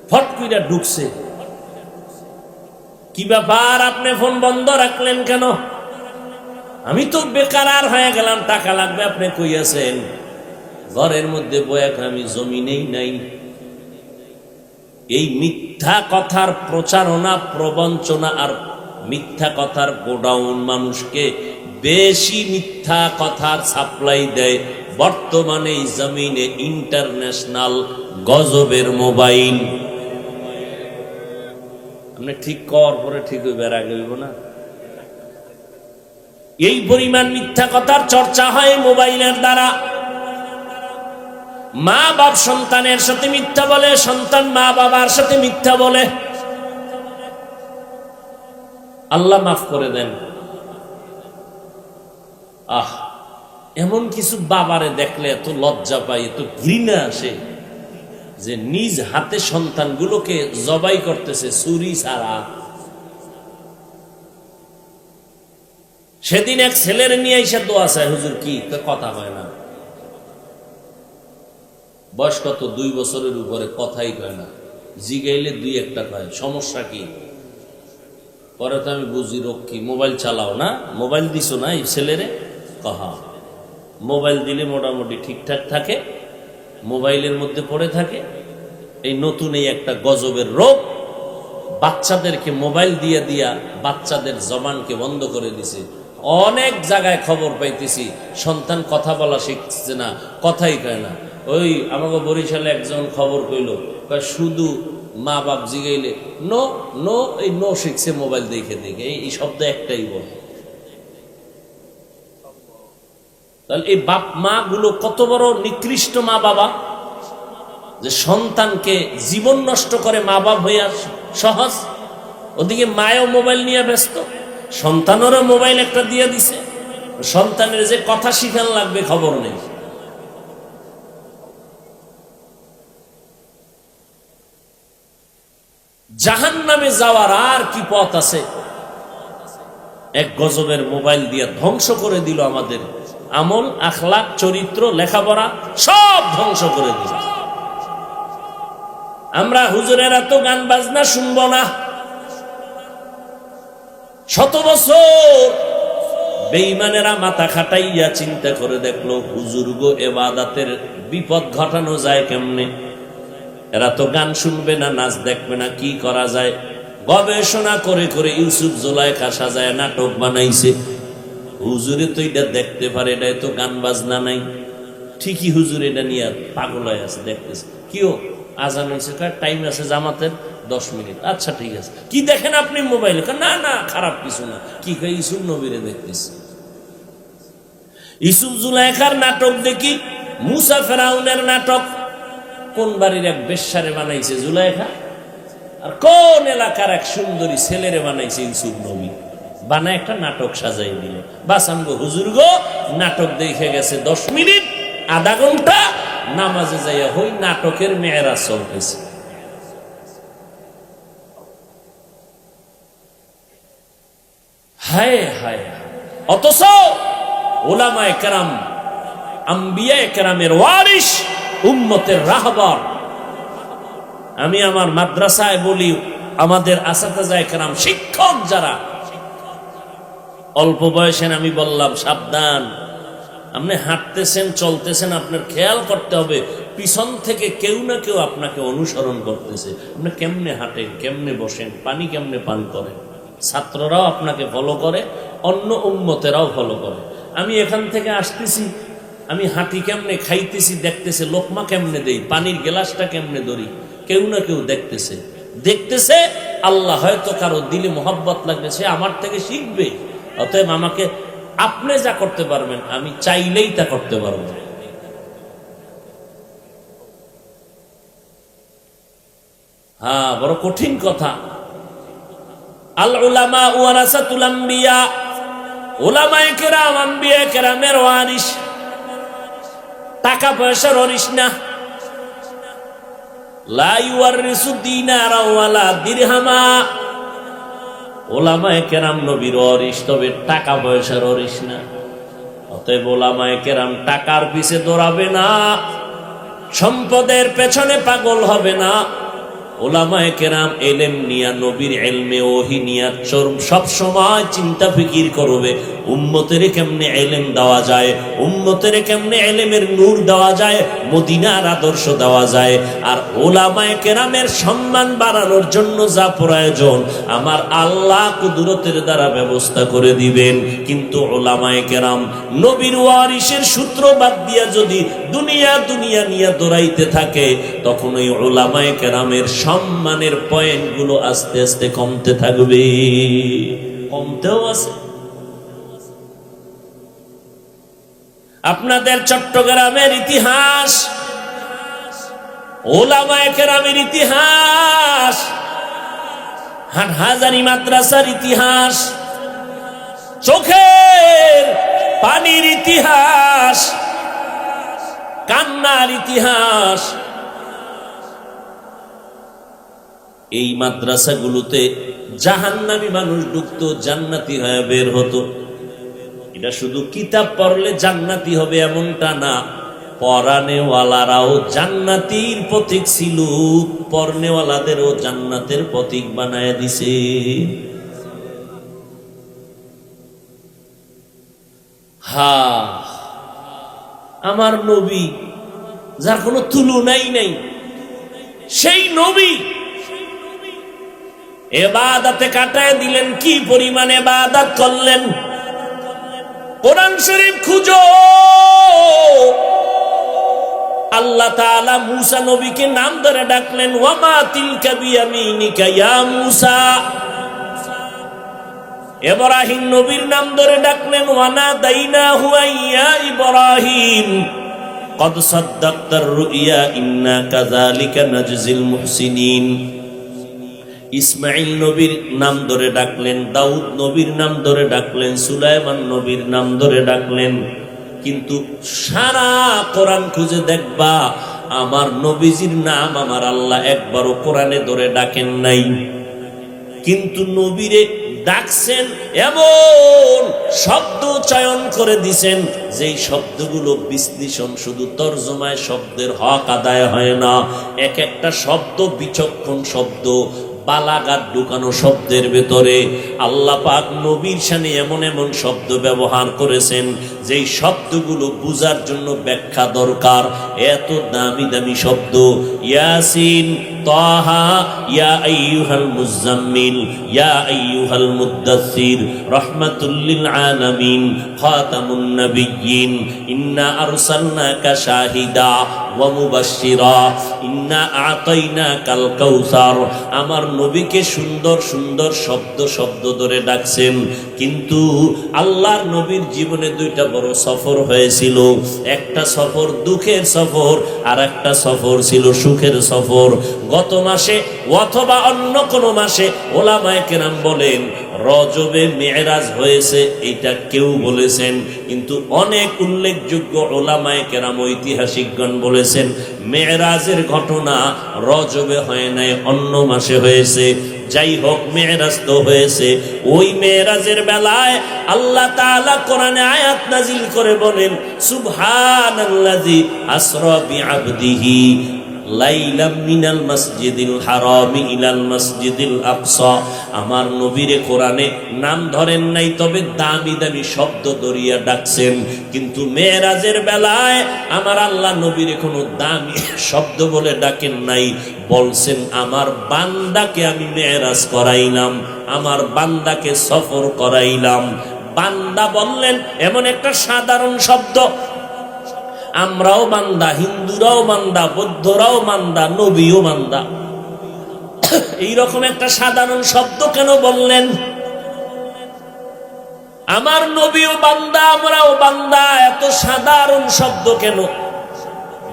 ফট কইরা ঢুকছে। কি ব্যাপার, আপনি ফোন বন্ধ রাখলেন কেন? আমি তো বেকার হয়ে গেলাম, টাকা লাগবে, আপনি কই আছেন? ঘরের মধ্যে বয়া, আমি জমিনেই নাই। এই মিথ্যা কথার প্রচারণা, প্রবঞ্চনা আর মিথ্যা কথার গোডাউন মানুষকে বেশি মিথ্যা কথার সাপ্লাই দেয় বর্তমানে এই জমিনে ইন্টারন্যাশনাল গজবের মোবাইল। আপনি ঠিক কর পরে ঠিক হইবে, আর আগে হইব না। এই পরিমাণ মিথ্যা কথার চর্চা হয় মোবাইলের দ্বারা। মা বাপ সন্তানের সাথে মিথ্যা বলে, সন্তান মা বাবার সাথে মিথ্যা বলে। আল্লাহ মাফ করে দেন। এমন কিছু বাবারে দেখলে এত লজ্জা পাই, এত ঘৃণা আসে যে নিজ হাতে সন্তানগুলোকে জবাই করতেছে ছুরি ছাড়া। সেদিন এক ছেলের নিয়ে এসে দোয়া চায়, হুজুর কি কথা হয় না, বয়স কত, 2 বছরের উপরে, কথাই কয় না, জিগাইলে 2-1টা কয়, সমস্যা কি? পরে তো আমি বুঝি রোগ কি, মোবাইল চালাও না, মোবাইল দিছো না এই ছেলেরে? কহা মোবাইল দিলে মোটামুটি ঠিকঠাক থাকে, মোবাইলের মধ্যে পড়ে থাকে। এই নতুন এই একটা গজবের রোগ, বাচ্চাদেরকে মোবাইল দিয়ে দিয়া বাচ্চাদের জবানকে বন্ধ করে দিছে। অনেক জায়গায় খবর পাইতেছি সন্তান কথা বলা শিখছে না, কথাই কয় না। ওই আমাকে বরিশালে একজন খবর কইল, শুধু মা বাপ জিগাইলে নো নো, এই নো শিখছে মোবাইল দেখে দেখে, এই শব্দ একটাই বল। তাহলে এই বাপ মা গুলো কত বড় নিকৃষ্ট মা বাবা, যে সন্তানকে জীবন নষ্ট করে মা বাপ হইয়া সহজ। ওদিকে মায়েও মোবাইল নিয়ে ব্যস্ত, সন্তানেরও মোবাইল একটা দিয়ে দিছে, সন্তানের যে কথা শিখান লাগবে খবর নেই। জাহান্নামে যাওয়ার আর কি পথ আছে? এক গজবের মোবাইল দিয়ে ধ্বংস করে দিল আমাদের আমল, আখলাক, চরিত্র, লেখাপড়া সব ধ্বংস করে দিল। আমরা হুজুরেরা তো গান বাজনা শুনবো না। 100 বছর বেঈমানেরা মাথা খাটাইয়া চিন্তা করে দেখলো হুজুর গো এবাদাতের বিপদ ঘটানো যায় কেমনে। এরা তো গান শুনবে না, নাচ দেখবে না, কি করা যায়? গবেষণা করে করে ইউসুফ জুলাইখা সাজায় নাটক বানাইছে। হুজুরে তো এটা দেখতে পারে, এটা তো গান বাজনা নাই। ঠিকই হুজুর এটা নিয়ে পাগল হয়ে আছে, দেখতেছে। কিও আজান হয়েছে, টাইম আছে জামাতের 10 মিনিট। আচ্ছা ঠিক আছে, কি দেখেন আপনি মোবাইলে? না না, খারাপ কিছু না। কি কয়? ইউসুফ নবীরে দেখতেছি। ইউসুফ জুলাইখার নাটক দেখি, মুসা ফেরাউনের নাটক। কোন বাড়ির এক বেশ্যারে বানাইছে জুলাইখা, আর কোন এলাকার এক সুন্দরী ছেলেরে বানাইছে ইউসুফ নবী। বানায় একটা নাটক সাজাই দিল। বাস আমগো হুজুর গো নাটক দেখে গেছে 10 মিনিট, আধা ঘন্টা, নামাজে যাইয়া হই নাটকের মেয়েরা চলতেছে। হায় হায়, অথচ ওলামায়ে কেরাম, আম্বিয়ায়ে কেরামের ওয়ারিস, উম্মতের রাহবার। আমি আমার মাদ্রাসায় বলি, আমাদের আসাতাজায়ে কেরাম, শিক্ষক যারা অল্প বয়সে, আমি বললাম সাবধান, আপনি হাঁটতেছেন চলতেছেন, আপনার খেয়াল করতে হবে পিছন থেকে কেউ না কেউ আপনাকে অনুসরণ করতেছে। আপনি কেমনে হাঁটেন, কেমনে বসেন, পানি কেমনে পান করেন, ছাত্ররাও আপনাকে ফলো করে, অন্য উম্মতেরাও ফলো করে। আমি এখান থেকে আসতেছি, আমি হাঁটি কেমনে, খাইতেছি দেখতেছে, লোকমা কেমনে দেই, পানির গ্লাসটা কেমনে ধরি, কেউ না কেউ দেখতেছে। দেখতেছে আল্লাহ হয়তো কারো দিলে মোহাব্বত লাগবে, সে আমার থেকে শিখবে। অতএব আমাকে আপনি যা করতে পারবেন আমি চাইলেই তা করতে পারবো না। হ্যাঁ, বড় কঠিন কথা। আল উলামা ওয়ারাসাতুল আম্বিয়া, উলামায়ে কেরাম আম্বিয়া কেরামের ওয়ারিস, টাকা পয়সার ওয়ারিস না। লা ইউয়ারিসু দিনারা ওয়ালা দিরহামা, উলামায়ে কেরাম নবীর ওয়ারিস, তবে টাকা পয়সার ওয়ারিস না। অতএব উলামায়ে কেরাম টাকার পিছে দৌড়াবে না, সম্পদের পেছনে পাগল হবে না। উলামায়ে কেরাম ইলম নিয়া, নবীর ইলমে ওহী নিয়া সব সময় চিন্তা ফিকির করবে উম্মতের কেমনে ইলম দেওয়া যায়, উম্মতের কেমনে ইলমের নূর দেওয়া যায়, মদিনার আদর্শ দেওয়া যায়। আর উলামায়ে কেরামের সম্মান বাড়ানোর জন্য যা প্রয়োজন আমার আল্লাহ কুদরতের দ্বারা ব্যবস্থা করে দিবেন। কিন্তু উলামায়ে কেরাম নবীর ওয়ারিসের সূত্র বাদ দিয়া যদি দুনিয়া দুনিয়া নিয়ে দৌড়াইতে থাকে, তখন ওই উলামায়ে কেরামের সম্মানের পয়েন্টগুলো আস্তে আস্তে কমতে থাকবে, কমতেও আছে। আপনাদের চট্টগ্রামের ইতিহাস, উলামায়ে কেরামের ইতিহাস, হাটহাজারী মাদ্রাসার ইতিহাস, চোখের পানির ইতিহাস, কান্নার ইতিহাস। এই মাদ্রাসাগুলোতে জাহান্নামী মানুষ ঢুকতো, জান্নাতি হয়ে বের হতো। এটা শুধু কিতাব পড়লে জান্নাতি হবে এমনটা না, পড়ানেওয়ালারাও জান্নাতির প্রতীক ছিল, পড়নেওয়ালাদেরও জান্নাতের প্রতীক বানায় দিছে। হ্যাঁ, আমার নবী যার কোনো তুলনাই নাই, সেই নবী ইবাদতে কাটায় দিলেন। কি পরিমাণ ইবাদত করলেন! কোরআন শরীফ খুঁজো, আল্লাহ তাআলা মূসা নবীকে নাম ধরে ডাকলেন, ওয়ামা তিলকা বিয়ামিনিকা ইয়া মূসা। ইব্রাহিম নবীর নাম ধরে ডাকলেন, ওয়ানাদাইনাহু ইয়া ইব্রাহিম কদ সাদ্দাকতার রুইয়া ইন্না কাযালিকা নাজজিল মুহসিনিন। ইসমাইল নবীর নাম ধরে ডাকলেন, দাউদ নবীর নাম ধরে ডাকলেন, সুলাইমান নবীর নাম ধরে ডাকলেন। কিন্তু সারা কোরআন খুঁজে দেখবা আমার নবীজির নাম আমার আল্লাহ একবারও কোরআনে ধরে ডাকেন নাই। কিন্তু নবীরে ডাকছেন, এমন শব্দ চয়ন করে দিছেন যেই শব্দগুলো বিশ্লেষণ শুধু তর্জমায় শব্দের হক আদায় হয় না, এক একটা শব্দ বিচক্ষণ শব্দ, বালাগাত ঢুকানো শব্দের ভেতরে। আল্লাহ পাক নবীর শানে এমন এমন শব্দ ব্যবহার করেছেন যেই শব্দগুলো বুঝার জন্য ব্যাখ্যা দরকার। এত দামি দামি শব্দ, ইয়াসিন, তাহা, ইয়া আইয়ুহাল মুজাম্মিল, ইয়া আইয়ুহাল মুদ্দাসসির, রাহমাতুল লিল আলামিন, খাতামুন নবিয়্যিন, ইন্না আরসালনাকা শাহিদা ওয়া মুবাশশিরা, ইন্না আ'তাইনাকাল কাউসার। আমার নবীকে সুন্দর সুন্দর শব্দ শব্দ ধরে ডাকছেন। কিন্তু আল্লাহর নবীর জীবনে দুইটা বড় সফর হয়েছিল। একটা সফর দুঃখের সফর, আর একটা সফর ছিল সুখের সফর। গত মাসে অথবা অন্য কোনো মাসে ওলামায়ে কেরাম বলেন রজবে মেরাজ হয়েছে, এটা কেউ বলেছেন। কিন্তু অনেক উল্লেখযোগ্য ওলামায়ে কেরাম ঐতিহাসিকগণ বলেছেন মেরাজের ঘটনা রজবে হয় নাই, অন্য মাসে হয়েছে। যাই হোক, মেরাজ তো হয়েছে। ওই মেরাজের বেলায় আল্লাহ তাআলা কোরআনে আয়াত নাজিল করে বলেন, সুবহানাল্লাযী আসরা বিআবদিহি লাইলাম মিনাল মসজিদিল হারামি ইলাল মসজিদিল আকসা। আমার নবীরে কোরআনে নাম ধরেন নাই, তবে দামি দামি শব্দ দরিয়া ডাকছেন। কিন্তু মেরাজের বেলায় আমার আল্লাহ নবীরে কোনো দামি শব্দ বলে ডাকেন নাই, বলছেন আমার বান্দাকে আমি মেরাজ করাইলাম, আমার বান্দাকে সফর করাইলাম। বান্দা বললেন এমন একটা সাধারণ শব্দ, আমরাও বান্দা, হিন্দুরাও বান্দা, বৌদ্ধরাও বান্দা, নবীও বান্দা। এইরকম একটা সাধারণ শব্দ কেন বললেন? আমার নবীও বান্দা, আমরাও বান্দা। এত সাধারণ শব্দ কেন?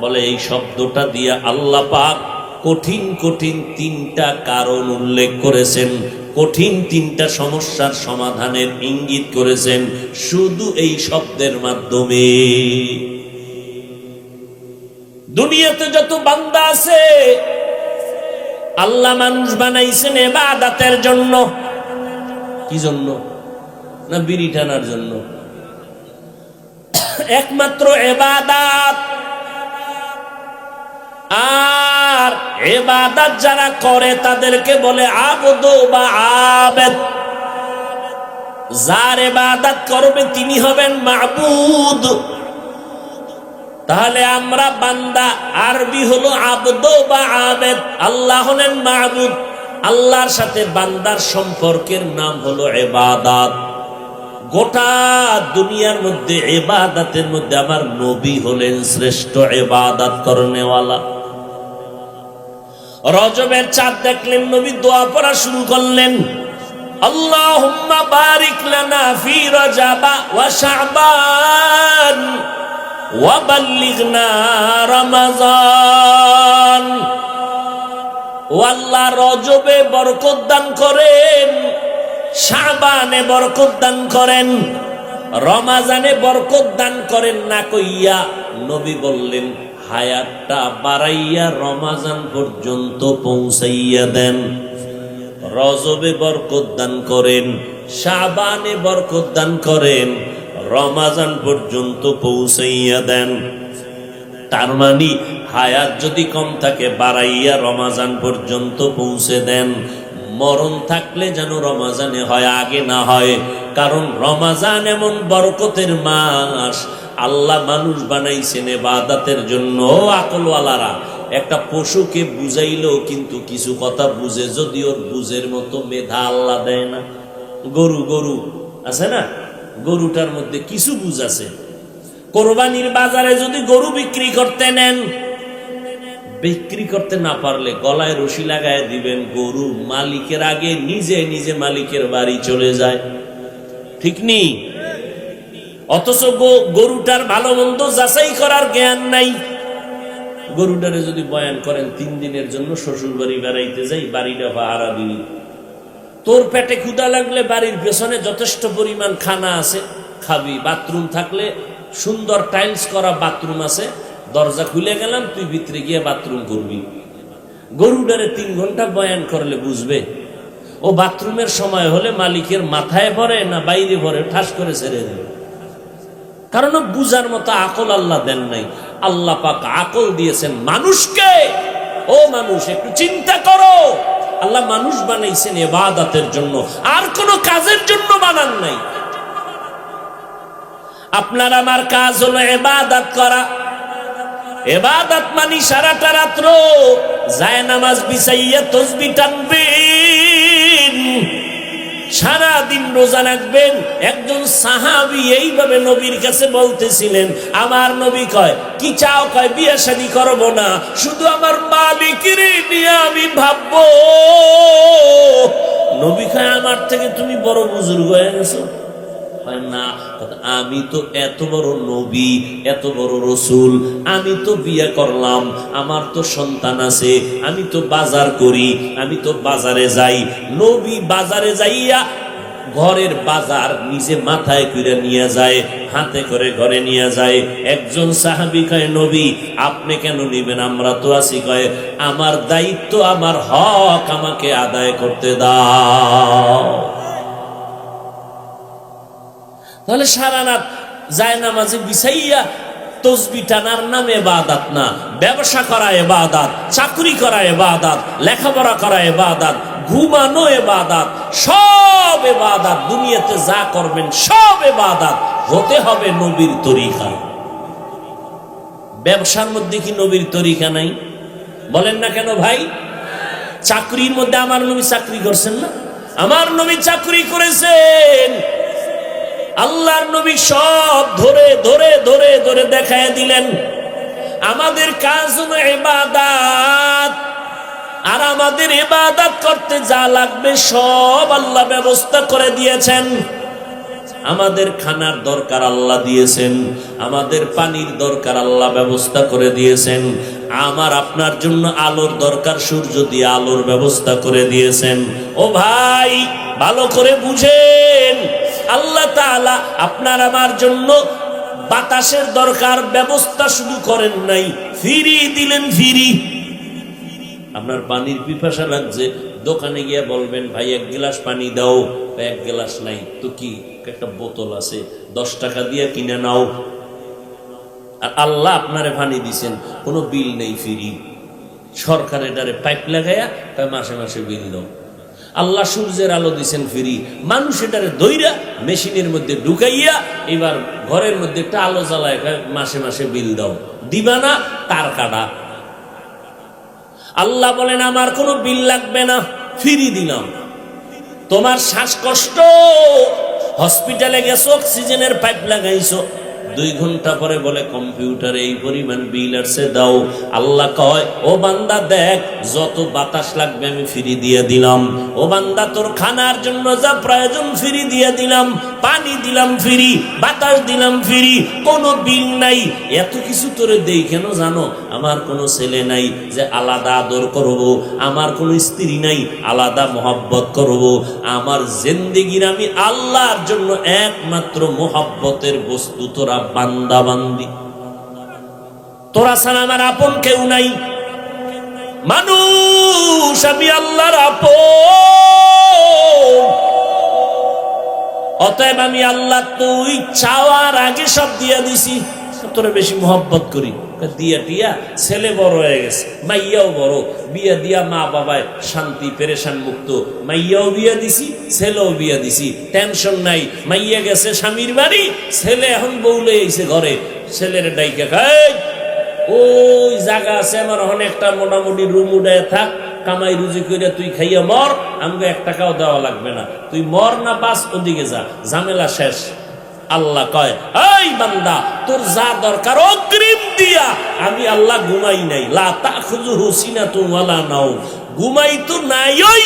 বলে এই শব্দটা দিয়ে আল্লাহ পাক কঠিন কঠিন তিনটা কারণ উল্লেখ করেছেন, কঠিন তিনটা সমস্যার সমাধানের ইঙ্গিত করেছেন শুধু এই শব্দের মাধ্যমে। দুনিয়াতে যত বান্দা আছে আল্লাহ মানুষ বানাইছেন ইবাদতের জন্য। কি জন্য? না বিড়ি টানার জন্য? একমাত্র ইবাদত। আর ইবাদত যারা করে তাদেরকে বলে আবদ বা আবেদ। যার ইবাদত করবে তিনি হবেন মাবুদ। তাহলে আমরা বান্দা, আরবি হলো আবদ বা আবেদ, আল্লাহ হলেন মাবুদ। আল্লাহর সাথে বান্দার সম্পর্কের নাম হলো ইবাদত। গোটা দুনিয়ার মধ্যে ইবাদতের মধ্যে আমার নবী হলেন শ্রেষ্ঠ ইবাদত করনেওয়ালা। রজবের চাঁদ দেখলেন, নবী দোয়া পড়া শুরু করলেন, আল্লাহুম্মা বারিক লানা ফি রজবা ওয়া শাবান ওয়া বাল্লিগনা রমাজান। ও আল্লাহ, রজবে বরকত দান করেন, শাবানে বরকত দান করেন, রমাজানে বরকত দান করেন। না কইয়া নবী বললেন হায়াতটা বাড়াইয়া রমাজান পর্যন্ত পৌঁছাইয়া দেন। রজবে বরকত দান করেন, শাবানে বরকত দান করেন, রমাজান পর্যন্ত পৌঁছাইয়া দেন। তার মানে হায়াত যদি কম থাকে বাড়াইয়া রমাজান পর্যন্ত পৌঁছে দেন। মরণ থাকলে যেন রমাজানে হয়, আগে না হয়। কারণ রমাজান এমন বরকতের মাস, আল্লাহ মানুষ বানাইছেন ইবাদতের জন্য। আকলওয়ালারা একটা পশুকে বুঝাইলেও কিন্তু কিছু কথা বুঝে, যদি ওর বুঝের মতো মেধা আল্লাহ দেয় না। গরু আছে না, গরুটার মধ্যে কিছু বুঝ আছে। কোরবানির বাজারে যদি গরু বিক্রি করতে নেন, বিক্রি করতে না পারলে গলায় রশি লাগায় দিবেন, গরু মালিকের আগে নিজে নিজে মালিকের বাড়ি চলে যায়। ঠিক নেই? অথচ গরুটার ভালো মন্দ যাচাই করার জ্ঞান নাই। গরুটারে যদি বয়ান করেন 3 দিনের জন্য শ্বশুর বাড়ি বেড়াইতে যাই, বাড়িটা ভাড়া দিবি। তোর পেটে ক্ষুধা লাগলে বাড়ির পেছনে যথেষ্ট পরিমাণ খানা আছে, খাবি। বাথরুম থাকলে সুন্দর টাইলস করা বাথরুম আছে, দরজা খুলে গেলাম, তুই ভিতরে গিয়ে বাথরুম করবি। গরুটারে 3 ঘন্টা বয়ান করলে বুঝবে? ও বাথরুমের সময় হলে মালিকের মাথায় ভরে না বাইরে ভরে, ঠাস করে ছেড়ে দেবে। কারণ বুঝার মতো আকল আল্লাহ দেন নাই। আল্লাহ পাক আকল দিয়েছেন মানুষকে। ও মানুষ, একটু চিন্তা করো, আল্লাহ মানুষ বানাইছেন ইবাদতের জন্য, আর কোনো কাজের জন্য বানান নাই। আপনার আমার কাজ হলো ইবাদত করা। ইবাদত মানে সারাটা রাত্র যায় নামাজ বিছাইয়া তাসবিহ টানবেন, সারা দিন রোজা রাখবেন। একজন সাহাবী এইভাবে নবীর কাছে বলতেছিলেন, আমার নবী কয় কি চাও? কয় বিয়ে শাদী করব না, শুধু আমার মালিকের নিয়ে আমি ভাববো। নবী কয় আমার থেকে তুমি বড় বুজুর্গ হয়ে গেছো। না, আমি তো এত বড় নবী, এত বড় রসুল, আমি তো বিয়ে করলাম, আমার তো সন্তান আছে, আমি তো বাজার করি, আমি তো বাজারে যাই। নবী বাজারে যাইয়া ঘরের বাজার নিজে মাথায় করে নিয়ে যায়, হাতে করে ঘরে নিয়ে যায়। একজন সাহাবী কয়, নবী আপনি কেন নিবেন? আমরা তো আছি। কয় আমার দায়িত্ব, আমার হক আমাকে আদায় করতে দাও। তাহলে সারা রাত যায় নামাজে বিছাইয়া তাসবিহ টানার নাম ইবাদত না। ব্যবসা করা ইবাদত, চাকরি করা ইবাদত, লেখাপড়া করা ইবাদত, ঘুমানো ইবাদত, সব ইবাদত। দুনিয়াতে যা করবেন সব ইবাদত হতে হবে নবীর তরিকায়। ব্যবসার মধ্যে কি নবীর তরিকা নাই? বলেন না কেন ভাই? চাকরির মধ্যে আমার নবী চাকরি করছেন না? আমার নবী চাকরি করেছেন। আল্লাহর নবী সব ধরে ধরে ধরে ধরে দেখায় দিলেন। আমাদের কাজ হলো ইবাদত, আর আমাদের ইবাদত করতে যা লাগবে সব আল্লাহ ব্যবস্থা করে দিয়েছেন। আমাদের খানার দরকার আল্লাহ দিয়েছেন, আমাদের পানির দরকার আল্লাহ ব্যবস্থা করে দিয়েছেন, আমার আপনার জন্য আলোর দরকার, সূর্য দিয়ে আলোর ব্যবস্থা করে দিয়েছেন। ও ভাই, ভালো করে বুঝেন, আল্লাহ তাআলা আপনার আমার জন্য বাতাসের দরকার ব্যবস্থা শুধু করেন নাই, ফ্রি দিলেন, ফ্রি। আপনার পানির পিপাসা লাগছে, দোকানে গিয়ে বলবেন ভাই 1 গ্লাস পানি দাও, 1 গ্লাস নাই তো কি, একটা বোতল আছে 10 টাকা দিয়ে কিনে নাও। আর আল্লাহ আপনারে পানি দিছেন, কোনো বিল নেই, ফ্রি। সরকার এটারে পাইপ লাগাইয়া তাই মাসে মাসে বিল দাও। আল্লাহ সূর্যের আলো দিছেন, ফ্রি। মানুষ এটারে দইরা মেশিনের মধ্যে ঢুকাইয়া এবার ঘরের মধ্যে একটা আলো জ্বালায় মাসে মাসে বিল দাও। দিবা না, তার কাটা। আল্লাহ বলেন আমার কোনো বিল লাগবে না, ফ্রি দিলাম। তোমার শ্বাসকষ্ট, হসপিটালে গেছো, অক্সিজেনের পাইপ লাগাইছো, 2 ঘন্টা পরে বলে কম্পিউটারে এই পরিমাণ বিল আসছে, দাও। আল্লাহ কয় ও বান্দা দেখ, যত বাতাস লাগবে আমি ফ্রি দিয়ে দিলাম। ও বান্দা তোর খানার জন্য যা প্রয়োজন ফ্রি দিয়ে দিলাম, পানি দিলাম ফ্রি, বাতাস দিলাম ফ্রি, কোনো বিল নাই। এত কিছু তোরে দেই কেন জানো? আমার কোনো ছেলে নাই যে আলাদা আদর করব, আমার কোনো স্ত্রী নাই আলাদা মোহাব্বত করব। আমার জিন্দেগির আমি আল্লাহর জন্য একমাত্র মোহাব্বতের বস্তু তোরা বান্দা বান্দি। তোরা ছাড়া আমার আপন কেউ নাই। মানুষ আমি আল্লাহর আপন, অতএব আমি আল্লাহ তুই চাওয়ার আগে সব দিয়া দিছি। তোরা বেশি মোহাব্বত করি, দিয়া টিয়া ছেলে বড় হয়ে গেছে, মাইয়াও বড়, বিয়া দিয়া মা বাবায় শান্তি, পেরেশান মুক্ত। মাইয়াও বিয়া দিছি, ছেলেও বিয়া দিছি, টেনশন নাই। মাইয়া গেছে স্বামীর বাড়ি, ছেলে এখন বউলে এসে ঘরে, ছেলের ডাইকা খাই ওই জায়গা আছে আমার, ওখানে একটা মোটামুটি রুম উড়ায় থাক, কামাই রুজি করে তুই খাইয়া মর, আমাকে 1 টাকাও দেওয়া লাগবে না, তুই মর না বাস, ওদিকে যা, ঝামেলা শেষ। আল্লাহ কয় এই বান্দা, তোর যা দরকার অগ্রিম দিয়া আমি আল্লাহ ঘুমাই নাই। লা তাখুযুহু সিনাতুন ওয়ালা নাওম, ঘুমাই তো নাই, ওই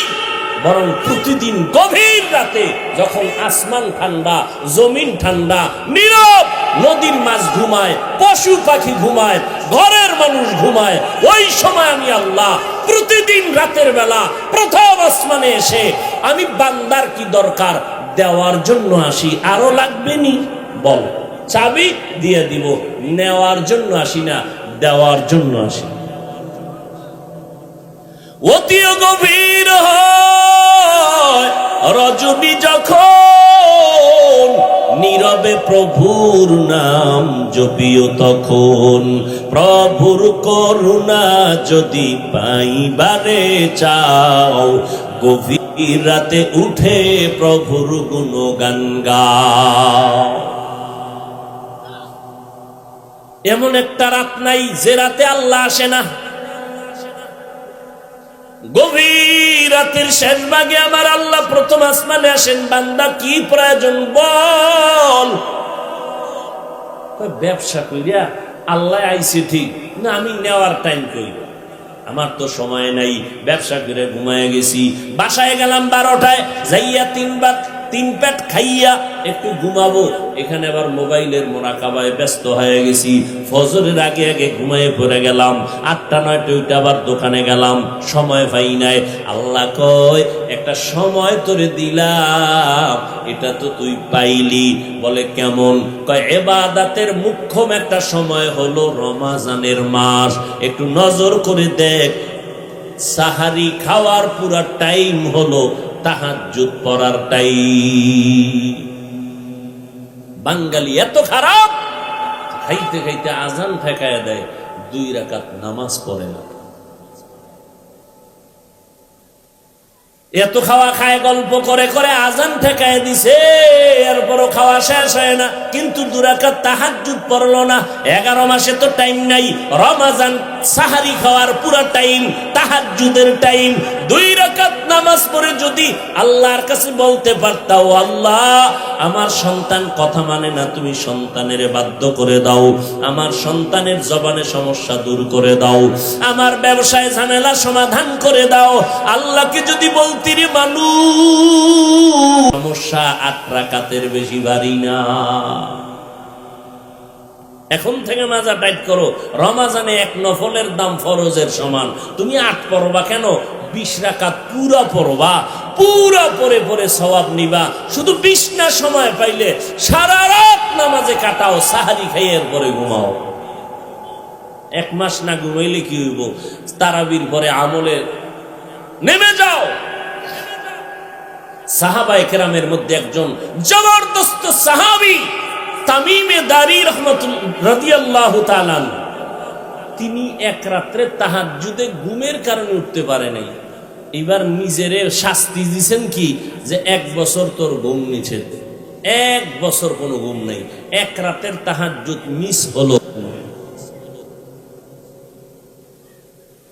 বরং প্রতিদিন গভীর রাতে যখন আসমান ঠান্ডা, জমিন ঠান্ডা, নীরব, নদীর মাছ ঘুমায়, পশু পাখি ঘুমায়, ঘরের মানুষ ঘুমায়, ওই সময় আমি আল্লাহ প্রতিদিন রাতের বেলা প্রথম আসমানে এসে আমি বান্দার কি দরকার দেওয়ার জন্য আসি। আরো লাগবে নি বল, চাবি দিয়ে দিব। নেওয়ার জন্য আসি না, দেওয়ার জন্য আসি। অতি গভীর হয় রজনী যখন, নীরবে প্রভুর নাম জপিও তখন। প্রভুর করুণা যদি পাইবারে চাও, গভীর রাতে উঠে প্রভুর গুণগান গাও। এমন একটা রাত নাই যে রাতে আল্লাহ আসে না। গভীর রাতের শেষ ভাগে আমার আল্লাহ প্রথম আসমানে আসেন। বান্দা কি প্রয়োজন বল। ব্যবসা কইরা আল্লাহ আইছে ঠিক না, আমি নেওয়ার টাইম করি, আমার তো সময় নাই, ব্যবসা করে ঘুমায় গেছি। বাসায় গেলাম 12টায়, যাইয়া 3 পেট খাইয়া একটু ঘুমাবো, এখানে আবার মোবাইলের মোরাকাবায় ব্যস্ত হয়ে গেছি। ফজরের আগে আগে ঘুমায় পড়ে গেলাম, 8টা 9টা আবার দোকানে গেলাম, সময় পাই নাই। আল্লাহ কয় একটা সময় তোরে দিলাম, এটা তো তুই পাইলি। বলে কেমন? কয় ইবাদতের মুখ্যম একটা সময় হলো রমজানের মাস। একটু নজর করে দেখ, সাহারি খাওয়ার পুরা টাইম হলো তাহাজ্জুদ পড়ার টাইম। বাঙালি এত খারাপ, খাইতে খাইতে আজান ঠেকায় দেয়, 2 রাকাত নামাজ পড়ে না। এত খাওয়া খায়, গল্প করে করে আজান ঠেকায় দিছে, এরপরও খাওয়া শেষ হয় না, কিন্তু 2 রাকাত তাহাজ্জুদ পড়লো না। 11 মাসে তো টাইম নাই, রমজান সাহারি খাওয়ার পুরো টাইম, তাহাজ্জুদের টাইম, 2 রাকাত নামাজ পড়ে যদি আল্লাহর কাছে বলতে পারতাও, আল্লাহ আমার সন্তান কথা মানে না, তুমি সন্তানের বাধ্য করে দাও, আমার সন্তানের জবানে সমস্যা দূর করে দাও, আমার ব্যবসায় ঝামেলা সমাধান করে দাও, আল্লাহকে যদি বলতি রে মানুষ সমস্যা 8 রাকাতের বেশি ভারী না। এখন থেকে মাজা টাইট করো, রমাজানে 1 নফলের দাম ফরজের সমান, তুমি 8 পড়বা কেন, 20 রাকাত পুরা পড়বা, পুরা পরে পরে সওয়াব নিবা। শুধু 20 না সময় পাইলে সারা রাত নামাজে কাটাও, সাহারি খাইয়ের পরে ঘুমাও। 1 মাস না ঘুমাইলে কি হইব, তারাবির পরে আমলে নেমে যাও। সাহাবায়ে কেরামের মধ্যে একজন জবরদস্ত সাহাবী তামিমে দারি রাদিয়াল্লাহু তাআলা, তিনি এক রাত্রে তাহাজ্জুদে ঘুমের কারণে উঠতে পারে নাই। এবার নিজের শাস্তি দিয়েছেন কি, যে 1 বছর তোর ঘুম নিছে, 1 বছর কোনো ঘুম নাই, 1 রাতের তাহাজ্জুদ মিস হলো।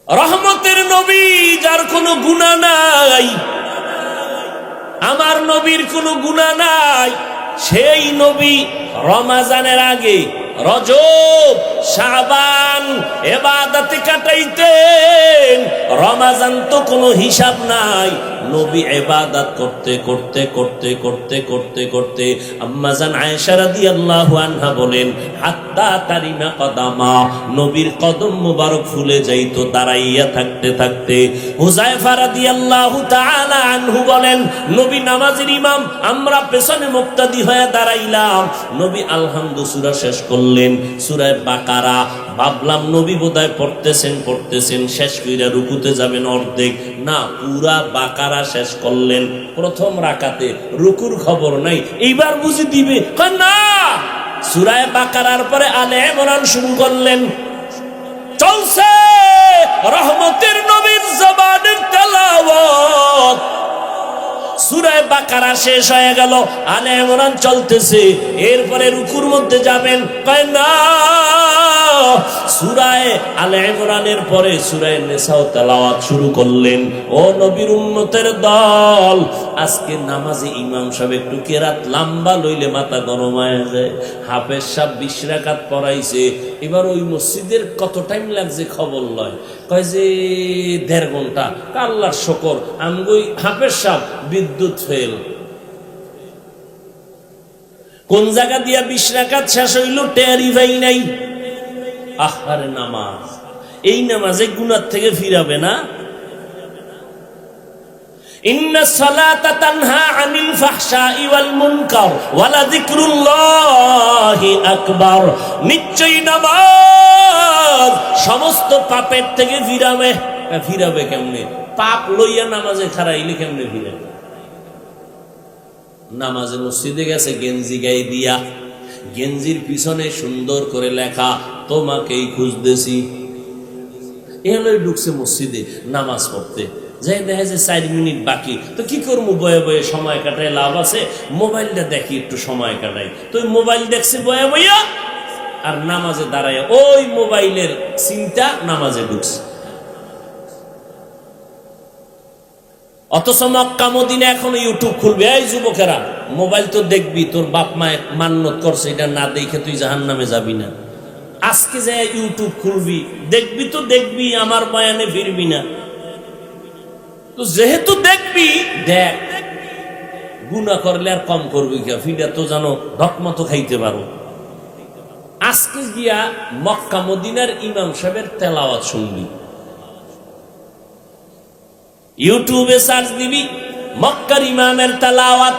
রহমতের নবী যার কোনো গুনাহ নাই, আমার নবীর কোনো গুনাহ নাই, সেই নবী রমজানের আগে রজব শাবান ইবাদতে কাটাইতেন। রমজান তো কোনো হিসাব নাই, নবী ইবাদত করতে করতে করতে করতে করতে করতে আম্মা জান আয়েশা রাদিয়াল্লাহু আনহা বলেন, হাত্তা তারিমা কদামা, নবীর কদম মুবারক ফুলে যাইতো দাঁড়াইয়া থাকতে থাকতে। হুযায়ফা রাদিয়াল্লাহু তাআলা আনহু বলেন, নবী নামাজের ইমাম, আমরা পেছনে মুক্তাদি হয়ে দাঁড়াইলাম, নবী আলহামদু সূরা শেষ করলেন, সূরা বাকারা, ভাবলাম নবী বোধহয় পড়তেছেন শেষ কইরা রুকুতে যাবেন অর্ধেক, না পুরা বাকারা শেষ করলেন প্রথম রাকাতে, রুকুর খবর নাই, এইবার বুঝি দিবে, না সূরা বাকারার পরে আলে ইমরান শুরু করলেন, চলছে রহমতের নবীর জবানের তেলাওয়াত। সূরা বাকারা শেষ হয়ে গেল, আলে ইমরান চলতেছে, এরপরে রুকুর মধ্যে যাবেন, কয় না, সূরা আলে ইমরানের পরে সূরা নিসা তেলাওয়াত শুরু করলেন। ও নবীর উম্মতের দল, আজকে নামাজে ইমাম সাহেব একটু কেরাত লম্বা লইলে মাথা গরম হয়ে যায়। হাফেজ সাহেব 20 রাকাত পড়াইছে, এবার ওই মসজিদের কত টাইম লাগছে খবর লয়, কয় যে 1.5 ঘন্টা। আল্লাহর শুকর, আমগো হাফেজ সাহেব বিদ্যুৎ ফেল, কোন জায়গা দিয়া 20 রাকাত শেষ হইল টেরি ভাই নাই। আহারে নামাজ, এই নামাজে গুনাহ থেকে ফিরাবে না। ইন্নাস সালাতা তানহা আনিল ফাহশাই ওয়াল মুনকার ওয়া লাযিকরুল্লাহি আকবার, নিশ্চয়ই নামাজ সমস্ত পাপের থেকে ফিরাবে। ফিরাবে কেমনে? পাপ লইয়া নামাজে খাড়াইলে কেমনে ফিরাবে? নামাজে মসজিদে গেছে গেঞ্জি গায়ে দিয়া, গেঞ্জির পিছনে সুন্দর করে লেখা তোমাকেই খুঁজতেছি। এহলো ঢুকছে মসজিদে নামাজ পড়তে, যাই দেখা যায় 4 মিনিট বাকি, তো কি করবো, বয়ে বয়ে সময় কাটায় লাভ আছে, মোবাইলটা দেখি একটু সময় কাটাই। তো ওই মোবাইল দেখছে বয়ে বইয়া, আর নামাজে দাঁড়ায় ওই মোবাইলের চিন্তা নামাজে ঢুকছে। অথচ মক্কা মদিনা এখন ইউটিউব খুলবে, এই যুবকেরা মোবাইল তো দেখবি, তোর বাপ মায় মান্নত করছে, এটা না দেখে তুই জাহান্নামে যাবি না। আজকে যে ইউটিউব খুলবি, দেখবি তো দেখবি, আমার বয়ানে ফিরবি না। তো যেহেতু দেখবি, দেখ, গুনাহ করলে আর কম করবি কে, ফিরে তো জানো ঢকমত খাইতে পারো। আজকে গিয়া মক্কা মদিনার ইমাম সাহেবের তেলাওয়াত শুনবি, ইউটিউবে সার্চ দিবি মক্কার ইমামের তেলাওয়াত,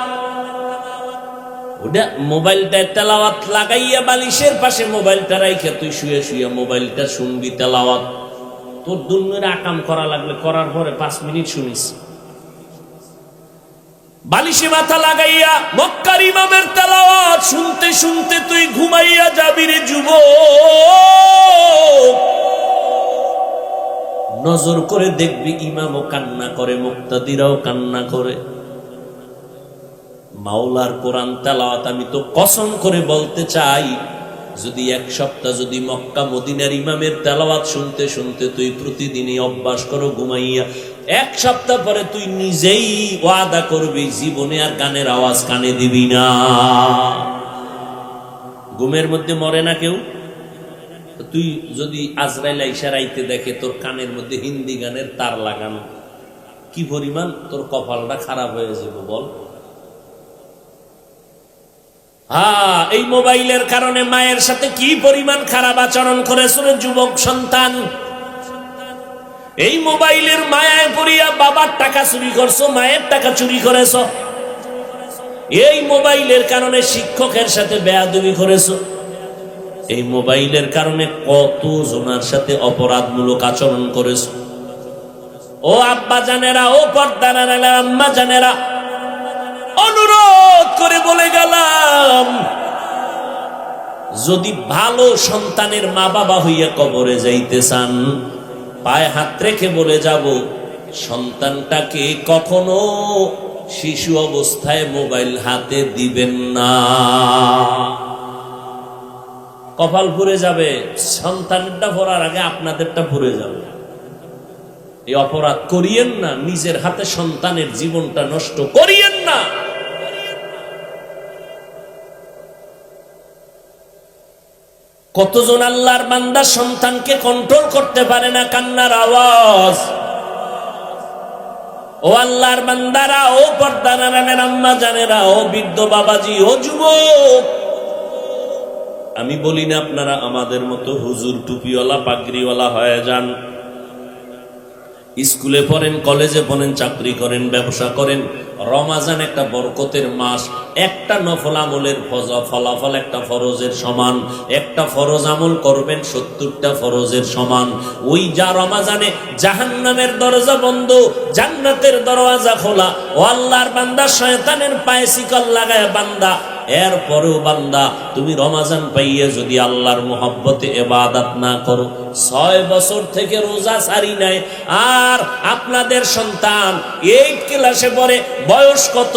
ওটা মোবাইলটায় তেলাওয়াত লাগাইয়া বালিশের পাশে মোবাইলটা রাইখা তুই শুয়ে শুয়ে মোবাইলটা শুনবি তেলাওয়াত। তোর দুনিয়ার আকাম করা লাগলে করার পরে 5 মিনিট শুনিস, বালিশে মাথা লাগাইয়া মক্কার ইমামের তেলাওয়াত শুনতে শুনতে তুই ঘুমাইয়া যাবি রে যুবক। নজর করে দেখবি ইমামও কান্না করে, মুক্তাদিরাও কান্না করে। মাওলার কোরআন তেলাওয়াত আমি তো কসম করে বলতে চাই, যদি এক সপ্তাহ যদি মক্কা মদিনার ইমামের তেলাওয়াত শুনতে শুনতে তুই প্রতিদিনই অভ্যাস করো ঘুমাইয়া, এক সপ্তাহ পরে তুই নিজেই ওয়াদা করবি জীবনে আর গানের আওয়াজ কানে দিবি না। ঘুমের মধ্যে মরে না কেউ? তুই যদি আজরাইল আইসা রাইতে দেখে তোর কানের মধ্যে হিন্দি গানের তার লাগানো, কি পরিমাণ তোর কপালটা খারাপ হয়ে যাবে বল। হ্যাঁ, এই মোবাইলের কারণে মায়ের সাথে কি পরিমাণ খারাপ আচরণ করেছ রে যুবক সন্তান। এই মোবাইলের মায়ায় পড়িয়া বাবার টাকা চুরি করছো, মায়ের টাকা চুরি করেছ। এই মোবাইলের কারণে শিক্ষকের সাথে বেয়াদবি করেছো। এই মোবাইলের কারণে কত জনের সাথে অপরাধমূলক আচরণ করেছো। ও আব্বা জানেরা, ও পর্দার আম্মা জানেরা, অনুরোধ করে বলে গেলাম, যদি ভালো সন্তানের মা বাবা হইয়া কবরে যাইতে চান, পায়ে হাত রেখে বলে যাব, সন্তানটাকে কখনো শিশু অবস্থায় মোবাইল হাতে দিবেন না। কপাল পুড়ে যাবে, সন্তানেরটা পড়ার আগে আপনাদেরটা পুড়ে যাবে। এই অপরাধ করিয়েন না, নিজের হাতে সন্তানের জীবনটা নষ্ট করিয়েন না। কতজন আল্লাহর বান্দা সন্তানকে কন্ট্রোল করতে পারে না, কান্নার আওয়াজ। ও আল্লাহর বান্দারা, ও পর্দার আড়ালের আম্মা জানেরা, ও বৃদ্ধ বাবাজি, ও যুবক, আমি বলি না আপনারা আমাদের মতো হুজুর টুপিওয়ালা পাগড়িওয়ালা হয়ে যান। স্কুলে পড়েন, কলেজে পড়েন, চাকরি করেন, ব্যবসা করেন। রমাজান একটা বরকতের মাস, একটা নফল আমলের ফলাফল একটা ফরজের সমান। একটা ফরজ আমল করবেন 70টা ফরজের সমান। ওই যা রমাজানে জাহান্নামের দরজা বন্ধ, জান্নাতের দরওয়াজা খোলা। ও আল্লাহর বান্দা, শয়তানের পায়ে শিকল লাগায় বান্দা, এরপরেও বান্দা তুমি রমাজান পাইয়ে যদি আল্লাহর মোহাব্বতে ইবাদত না করো, 6 বছর থেকে রোজা ছাড়ি নাই। আর আপনাদের সন্তান 8 ক্লাসে পড়ে, বয়স কত?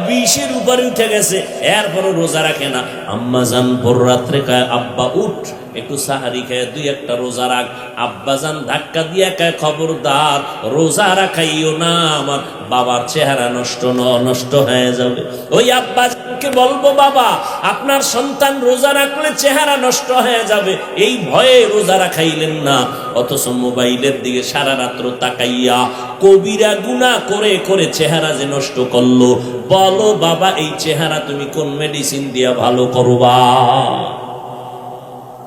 20-এর উপরে উঠে গেছে, এরপরও রোজা রাখে না। আম্মা জান ভোর রাত্রে কয়, আব্বা উঠ, একটু সাহারি খায় 2-1টা রোজা রাখ। আব্বা জান ধাক্কা দিয়ে কয়, খবরদার রোজা রাখাইও না, আমার বাবার চেহারা নষ্ট হয়ে যাবে। ওই আব্বাকে বলবো, বাবা আপনার সন্তান রোজা রাখলে চেহারা নষ্ট হয়ে যাবে, এই ভয়ে রোজা রাখাইলেন না। অথচ মোবাইলের দিকে সারা রাত্র তাকাইয়া কবিরা গুনাহ করে করে চেহারা যে নষ্ট করলো। বলো বাবা, এই চেহারা তুমি কোন মেডিসিন দিয়া ভালো করবা?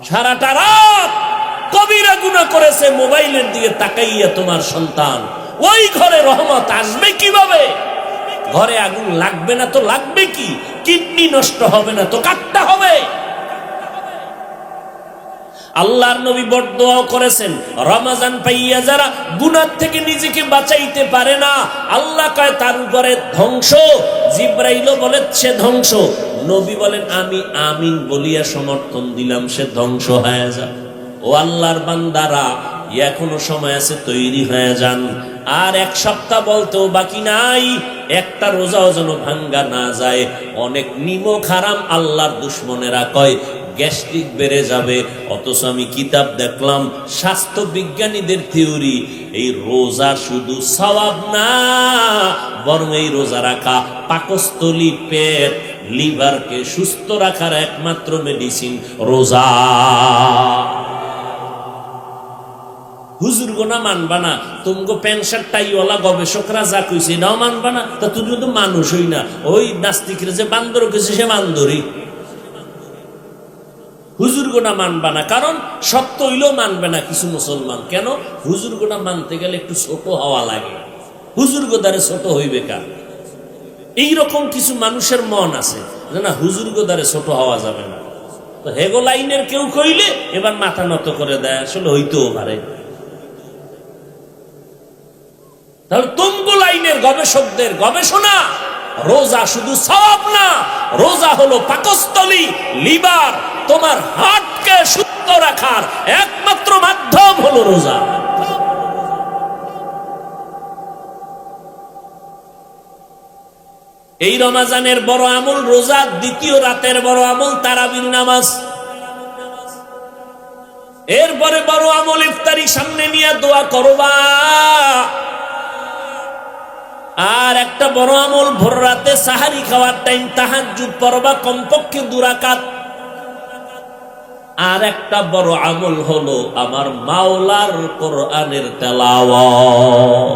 সারাটা রাত কবিরা গুনাহ করেছে, মোবাইলের দিকে তাকাইয়া তোমার সন্তান। ওই ঘরে রহমত আসবে কিভাবে? ঘরে আগুন লাগবে না তো লাগবে কি? কিডনি নষ্ট হবে না তো কাটতে হবে। আল্লাহর নবী বড় দোয়া করেছেন, রমজান পাইয়া যারা গুনাহ থেকে নিজেকে বাঁচাইতে পারে না, আল্লাহ কয় তার উপরে ধ্বংস। জিবরাইলও বলে সে ধ্বংস। নবী বলেন আমি আমিন বলিয়া সমর্থন দিলাম, সে ধ্বংস হয়ে যায়। ও আল্লাহর বান্দারা, এখনো সময় আছে, তৈরি হয়ে যান। আর 1 সপ্তাহ বলতেও বাকি নাই, একটা রোজাও যেন ভাঙ্গা না যায়। অনেক নিমক হারাম আল্লাহর দুশ্মনেরা কয় গ্যাস্ট্রিক বেড়ে যাবে। অথচ আমি কিতাব দেখলাম, স্বাস্থ্য বিজ্ঞানীদের থিওরি, এই রোজা শুধু সওয়াব না, বরং এই রোজা রাখা পাকস্থলী, পেট, লিভারকে সুস্থ রাখার একমাত্র মেডিসিন রোজা। হুজুর গোনা মানবা না, তুমগো প্যান্ট শার্ট টাইওয়ালা গবেষকরা যা কইছে এটাও মানবা না, তা তুমি তো মানুষই না। ওই নাস্তিকরা যে বান্দর কইছে সে বান্দরই। হুজুর গোনা মানবা না, কারণ সত্য হইলেও মানবে না কিছু মুসলমান। কেন? হুজুর গোনা মানতে গেলে একটু ছোট হওয়া লাগে। হুজুর গোদারে ছোট হইবে কার? এইরকম কিছু মানুষের মন আছে যে না, হুজুর গোদারে ছোট হওয়া যাবে না। তো হেগো লাইনের কেউ কইলে এবার মাথা নত করে দেয়, আসলে হইতেও পারে। তাহলে তুমগো লাইনের গবেষকদের গবেষণা, রোজা শুধু সওয়াব না, রোজা হলো পাকস্থলী, লিভার, তোমার হার্টকে সুস্থ রাখার একমাত্র মাধ্যম হলো রোজা। এই রমজানের বড় আমল রোজা, দ্বিতীয় রাতের বড় আমল তারাবির নামাজ, এরপরে বড় আমল ইফতারি সামনে নিয়ে দোয়া করবা, আর একটা বড় আমল ভোর রাতে সাহারি খাওয়ার টাইম তাহাজ্জুদ পড়বা কমপক্ষে 2 রাকাত। আর একটা বড় আমল হলো আমার মাওলার কোরআনের তেলাওয়াত।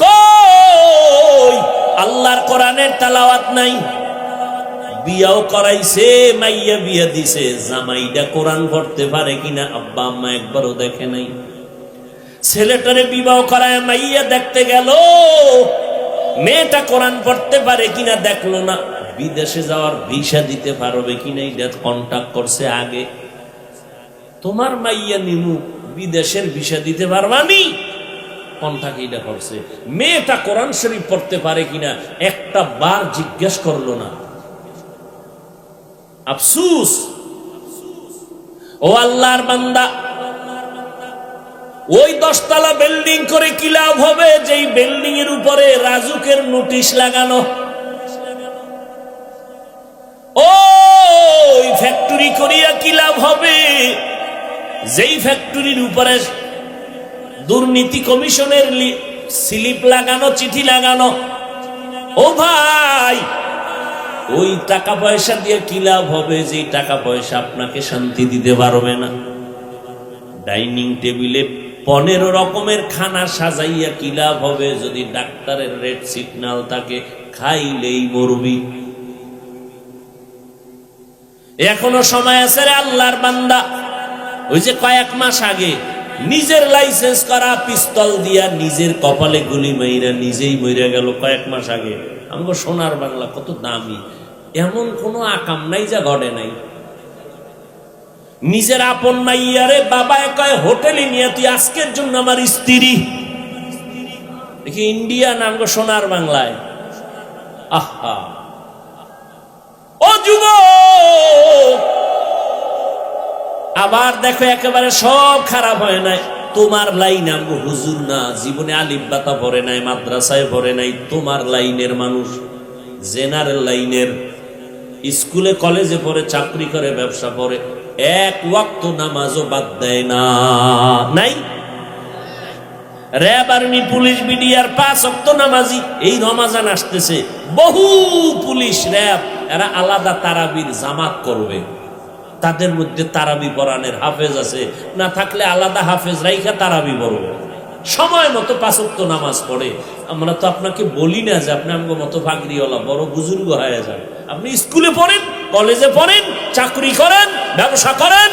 কই আল্লাহর কোরআনের তেলাওয়াত নাই? বিয়াও করাইছে, মাইয়া বিয়া দিছে, জামাইটা কোরআন পড়তে পারে কিনা আব্বা আম্মা একবারও দেখে নাই। ছেলেটারে বিবাহ করায় মাইয়া দেখতে গেল, মেয়েটা কোরআন পড়তে পারে কিনা দেখলো না। বিদেশে যাওয়ার ভিসা দিতে পারবে কিনা এটা কন্টাক্ট করছে আগে। তোমার মাইয়া নিমু, বিদেশের ভিসা দিতে পারবানি, কন্টাক্ট এটা করছে। মেয়েটা কোরআন শরীফ পড়তে পারে কিনা একটা বার জিজ্ঞেস করলো না। আফসুস, ও আল্লাহর বান্দা, ওই 10 তলা বিল্ডিং করে কি লাভ হবে যেই বিল্ডিং এর উপরে রাজুকের নোটিশ লাগানো? ওই ফ্যাক্টরি করিয়া কি লাভ হবে যেই ফ্যাক্টরির উপরে দুর্নীতি কমিশনের স্লিপ লাগানো, চিঠি লাগানো? ও ভাই, ওই টাকা পয়সা দিয়ে কি লাভ হবে যে টাকা পয়সা আপনাকে শান্তি দিতে পারবে না? ডাইনিং টেবিলে 15 রকমের খানা সাজাইয়া কি লাভ হবে যদি ডাক্তারের রেড সিগন্যাল থাকে খাইলেই মরবি? এখনো সময় আছে রে আল্লাহর বান্দা। ওই যে কয়েক মাস আগে নিজের লাইসেন্স করা পিস্তল দিয়া নিজের কপালে গুলি মাইরা নিজেই মরে গেল। কয়েক মাস আগে। আমগো সোনার বাংলা কত দামি, এমন কোনো আকাম নাই যা ঘটে নাই। নিজের আপন মাইয়ারে বাবা কয় হোটেলে নিয়ে তুই আজকের জন্য আমার স্ত্রী। দেখি ইন্ডিয়া নামগো সোনার বাংলায়। আহা, ও যুবক, আবার দেখো একেবারে সব খারাপ হয় নাই। তোমার লাইন আমগো হুজুর না, জীবনে আলিফ বাতা পড়ে নাই, মাদ্রাসায় পড়ে নাই, তোমার লাইনের মানুষ, জেনারেল লাইনের, স্কুলে কলেজে পড়ে, চাকরি করে, ব্যবসা করে, এক ওয়াক্ত নামাজও বাদ দেয় না। নাই? র‍্যাব, আর্মি, পুলিশ, বিডিআর 5 ওয়াক্ত নামাজি। এই রমজান আসতেছে, বহু পুলিশ, র‍্যাব এরা আলাদা তারাবির জামাত করবে। তাদের মধ্যে তারাবি পড়ানোর হাফেজ আছে, না থাকলে আলাদা হাফেজ রাইখা তারাবি পড়বে। সময় মতো 5 ওয়াক্ত নামাজ পড়ে। আমরা তো আপনাকে বলি না যে আপনি আমার মতো ফাগরিওয়ালা বড় বুজুর্গ হয়ে যান। আপনি স্কুলে পড়েন, কলেজে পড়েন, চাকরি করেন, ব্যবসা করেন,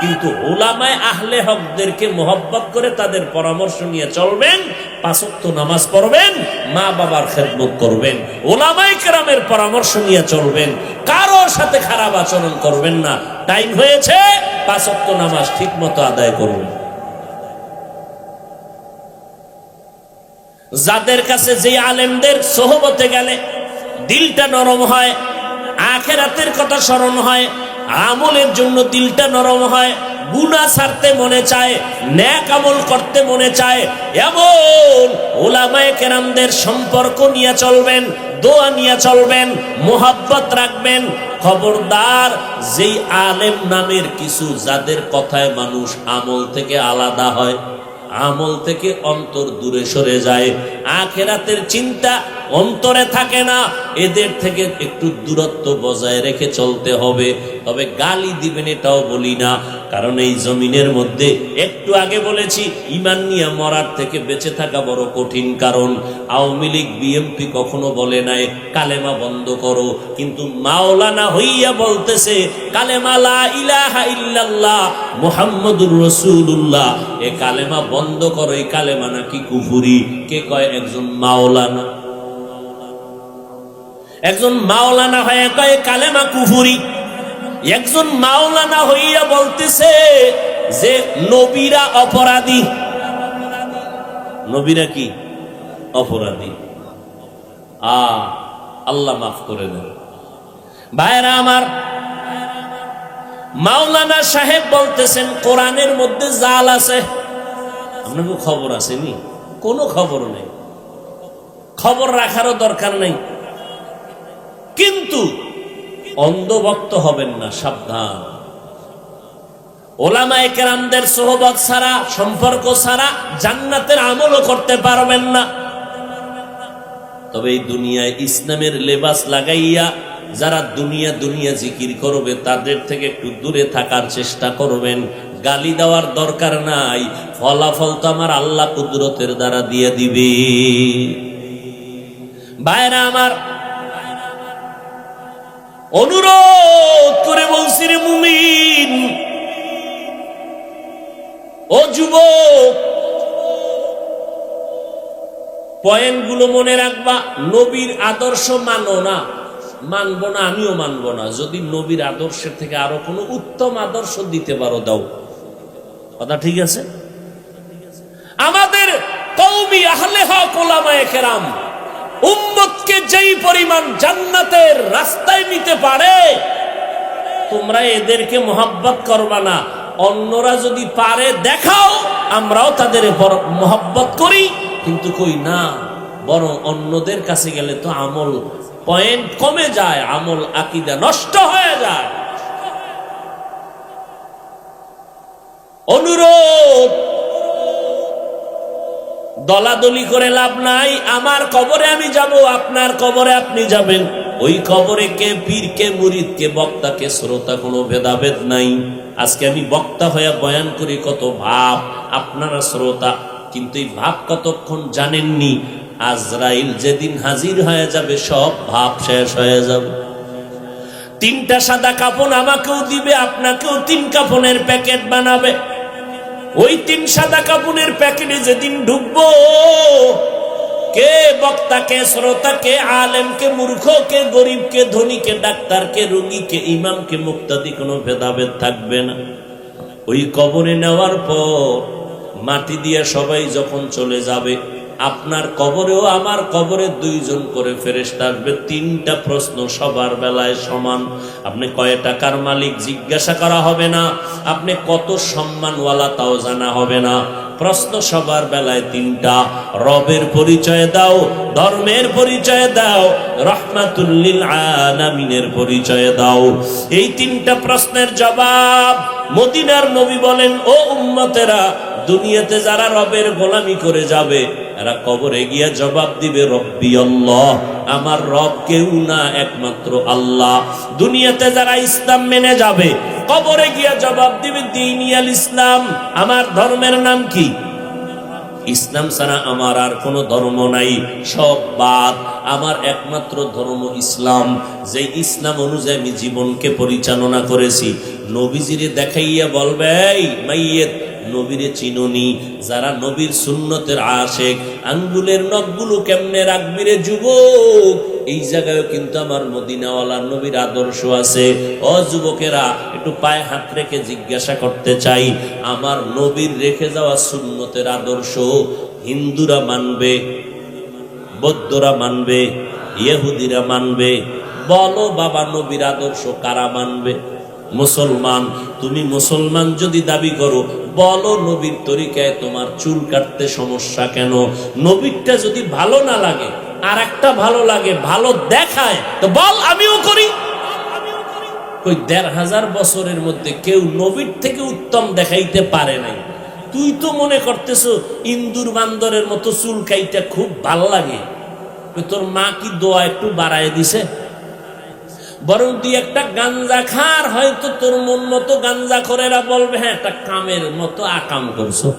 কিন্তু উলামায়ে আহলে হকদেরকে মোহব্বত করে তাদের পরামর্শ নিয়ে চলবেন। 5 ওয়াক্ত নামাজ পড়বেন, মা বাবার খেদমত করবেন, উলামায়ে কেরামের পরামর্শ নিয়ে চলবেন, কারোর সাথে খারাপ আচরণ করবেন না। টাইম হয়েছে, 5 ওয়াক্ত নামাজ ঠিক মতো আদায় করুন। যাদের কাছে যে আলেমদের সোহবতে গেলে দিলটা নরম হয়, আখিরাতের কথা স্মরণ হয়, আমলের জন্য দিলটা নরম হয়, গুনাহ ছাড়তে মনে চায়, নেক আমল করতে মনে চায়, এমন উলামায়ে কেরামদের সম্পর্ক নিয়ে চলবেন, দোয়া নিয়ে চলবেন, মোহাব্বত রাখবেন। খবরদার, যেই আলেম নামের কিছু যাদের কথায় মানুষ আমল থেকে আলাদা হয়, আমল থেকে অন্তর দূরে সরে যায়, আখিরাতের চিন্তা অন্তরে থাকে না, এদের থেকে একটু দূরত্ব বজায় রেখে চলতে হবে। তবে গালি দিবেন এটাও বলি না, কারণ এই জমিনের মধ্যে একটু আগে বলেছি ঈমান নিয়ে মরার থেকে বেঁচে থাকা বড় কঠিন। কারণ আওয়ামী লীগ, বিএনপি কখনো বলে নাই কালেমা বন্ধ করো, কিন্তু মাওলানা হইয়া বলতেছে কালেমা লা ইলাহা ইল্লাল্লাহ মুহাম্মাদুর রাসূলুল্লাহ, এ কালেমা বন্ধ করো। এই কালেমা নাকি কুফরি। কে কয়? একজন মাওলানা। একজন মাওলানা হয়ে কয় কালেমা কুফরি। একজন মাওলানা হইয়া বলতেছে যে নবীরা অপরাধী। নবীরা কি অপরাধী? আল্লাহ মাফ করে দেন। ভাইরা আমার, মাওলানা সাহেব বলতেছেন কোরআনের মধ্যে জাল আছে। আপনাকে খবর আসেনি? কোনো খবর নেই। খবর রাখারও দরকার নেই, কিন্তু অন্ধভক্ত হবেন না, সাবধান। ওলামায়ে কেরামদের সোহবত ছাড়া, সম্পর্ক ছাড়া জান্নাতের আমলও করতে পারবেন না। তবে এই দুনিয়ায় ইসলামের লেবাস লাগাইয়া যারা দুনিয়া দুনিয়া জিকির করবে তাদের থেকে একটু দূরে থাকার চেষ্টা করবেন। গালি দেওয়ার দরকার নাই, ফলাফল তো আমার আল্লাহ কুদরতের দ্বারা দিয়ে দিবে। ভাইরা আমার, অনুরোধ করে বলছি রে মুমিন, ও যুবক, পয়েন্টগুলো মনে রাখবা। নবীর আদর্শ মানো না, মানবো না, আমিও মানবো না। যদি নবীর আদর্শের থেকে আরো কোনো উত্তম আদর্শ দিতে পারো দাও, কথা ঠিক আছে। আমাদের কওমি আহলে হক ওলামায়ে কেরাম উম্মতকে যেই পরিমাণ জান্নাতের রাস্তায় নিতে পারে, তোমরা এদেরকে মোহাব্বত করবা না। অন্যরা যদি পারে দেখাও, আমরাও তাদের মোহাব্বত করি, কিন্তু কই না, বরং অন্যদের কাছে গেলে তো আমল পয়েন্ট কমে যায়, আমল আকীদা নষ্ট হয়ে যায়। অনুরোধ, দলাদলি করে লাভ নাই। আমার কবরে আমি যাব, আপনার কবরে আপনি যাবেন। ওই কবরে কে পীর, কে মুরিদ, কে বক্তা, কে শ্রোতা, কোনো ভেদাভেদ নাই। আজকে আমি বক্তা হয়ে বয়ান করি কত ভাব, আপনারা শ্রোতা, কিন্তু এই ভাব কতক্ষণ জানেননি। আজরাইল যেদিন হাজির হয়ে যাবে সব ভাব শেষ হয়ে যাবে। তিনটা সাদা কাফন আমাকেও দিবে, আপনাকেও তিন কাফনের প্যাকেট বানাবে। ওই তিন সাদা কাফনের প্যাকেটে যেদিন ঢুকবো, কে বক্তা, কে শ্রোতা, কে আলেম, কে মূর্খ, কে গরিব, কে ধনী, কে ডাক্তার, কে রোগী, কে ইমাম, কে মুক্তাদি, কোনো ভেদাভেদ থাকবে না। ওই কবরে নেওয়ার পর মাটি দিয়ে সবাই যখন চলে যাবে, আপনার কবরেও আমার কবরে দুইজন করে ফেরেশতা আসবে। তিনটা প্রশ্ন সবার বেলায় সমান। আপনি কয় টাকার মালিক জিজ্ঞাসা করা হবে না, আপনি কত সম্মানওয়ালা তাও জানা হবে না। প্রশ্ন সবার বেলায় তিনটা, রবের পরিচয় দাও, ধর্মের পরিচয় দাও, রাহমাতুল লিল আলামিনের পরিচয় দাও। এই তিনটা প্রশ্নের জবাব মদিনার নবী বলেন, ও উম্মতেরা, দুনিয়াতে যারা রবের গোলামি করে যাবে, এরা কবরে গিয়া জবাব দিবে, রব্বি আল্লাহ, আমার রব কেউ না, একমাত্র আল্লাহ। দুনিয়াতে যারা ইসলাম মেনে যাবে, কবরে গিয়া জবাব দিবে, দীনিয়াল ইসলাম, আমার ধর্মের নাম কি? ইসলাম ছাড়া আমার আর কোনো ধর্ম নাই, সব বাদ, আমার একমাত্র ধর্ম ইসলাম। যে ইসলাম অনুযায়ী আমি জীবনকে পরিচালনা করেছি। নবীজিরে দেখাইয়া বলবে, এই মাইয়েত, নবীরে চিনুনি? যারা নবীর সুন্নতের আশেক, আঙ্গুলের নখগুলো কেমনে রাখবি রে যুবক? এই জায়গায় কিন্তু আমার মদিনাওয়ালা নবীর আদর্শ আছে। ও যুবকেরা, একটু পায়ে হাত রেখে জিজ্ঞাসা করতে চাই, আমার নবীর রেখে যাওয়া সুন্নতের আদর্শ হিন্দুরা মানবে, বৌদ্ধরা মানবে, ইহুদিরা মানবে? বলো বাবা, নবীর আদর্শ কারা মানবে? মুসলমান। তুমি মুসলমান যদি দাবি করো, বলো নবীর তরিকায় তোমার চুল কাটতে সমস্যা কেন? নবীরটা যদি ভালো না লাগে, আর একটা ভালো লাগে, ভালো দেখায়, তো বল আমিও করি। ওই ১৫০০ বছরের মধ্যে কেউ নবীর থেকে উত্তম দেখাইতে পারে নাই। তুই তো মনে করতেছ ইন্দুর বান্দরের মতো চুল কাইটা খুব ভাল লাগে। তোর মা কি দোয়া একটু বাড়ায় দিছে? বরং তুই একটা গাঞ্জা খার, হয়তো তোর মন মতো গাঞ্জা খোরেরা বলবে, হ্যাঁ, একটা কামের মতো আকাম করছো।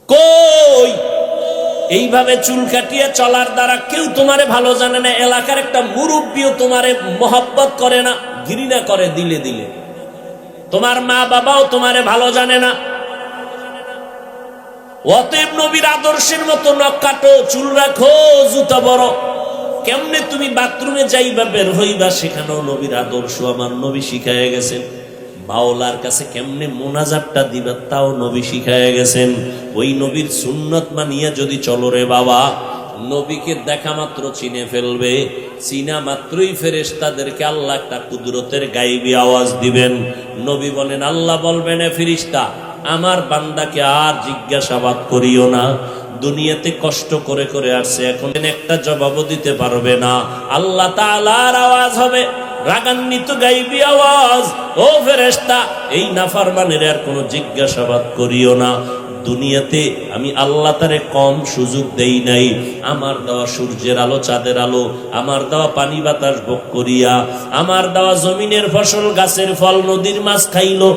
কই এইভাবে চুল কাটিয়ে চলার দ্বারা কেউ তোমারে ভালো জানে না। এলাকার একটা মুরব্বীও তোমারে মহব্বত করে না, ঘৃণা করে দিলে দিলে। তোমার মা বাবাও তোমারে ভালো জানে না। অতএব নবীর আদর্শের মতো নখ কাটো, চুল রাখো, জুতা বড়। কেমনে তুমি বাথরুমে যাইবা, বের হইবা, সেখানেও নবীর আদর্শ আমার নবী শিখাইয়া গেছেন। বাউলার কাছে কেমনে মোনাজাতটা দিবা, তাও নবী শিখাইয়া গেছেন। ওই নবীর সুন্নত মানিয়া যদি চলো রে বাবা, নবীকে দেখা মাত্র চিনে ফেলবে। চিনা মাত্রই ফেরেশতাদেরকে আল্লাহ একটা কুদরতের গায়েবী আওয়াজ দিবেন। নবী বলেন, আল্লাহ বলবেন, এ ফেরেশতা, আমার বান্দাকে আর জিজ্ঞাসাবাদ করিও না, দুনিয়াতে কষ্ট করে করে আসছে, এখন একটা জবাবও দিতে পারবে না। আল্লাহ তাআলার আওয়াজ হবে, রাগান্বিত গাইবি আওয়াজ, ও ফেরেশতা এই নাফরমানের আর কোনো জিজ্ঞাসাবাদ করিও না। দুনিয়াতে আমি আল্লাহ তারে কম সুযোগ দেই নাই। আমার দেওয়া সূর্যের আলো, চাঁদের আলো, আমার দেওয়া পানি বাতাস ভোগ করিয়া, আমার দেওয়া জমিনের ফসল, গাছের ফল, নদীর মাছ খাইলো,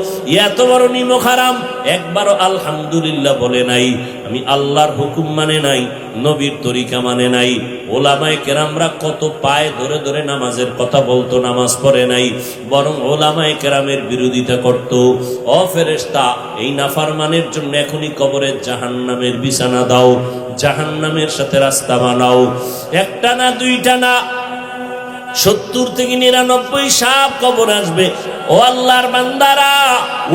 এত বড় নিমক হারাম, একবারও আলহামদুলিল্লাহ বলে নাই। আমি আল্লাহর হুকুম মানে নাই, নবীর তরিকা মানে নাই। ওলামায়ে কেরামরা কত পায়ে ধরে ধরে নামাজের কথা বলতো, নামাজ পড়ে নাই, বরং ওলামায়ে কেরামের বিরোধিতা করত। ও ফেরেশতা এই নাফরমানের জন্য এখনই কবরের জাহান্নামের বিছানা দাও, জাহান্নামের সাথে রাস্তা বানাও। একটা না, দুইটা না, 70 থেকে 99 সাপ কবর আসবে। ও আল্লাহর বান্দারা,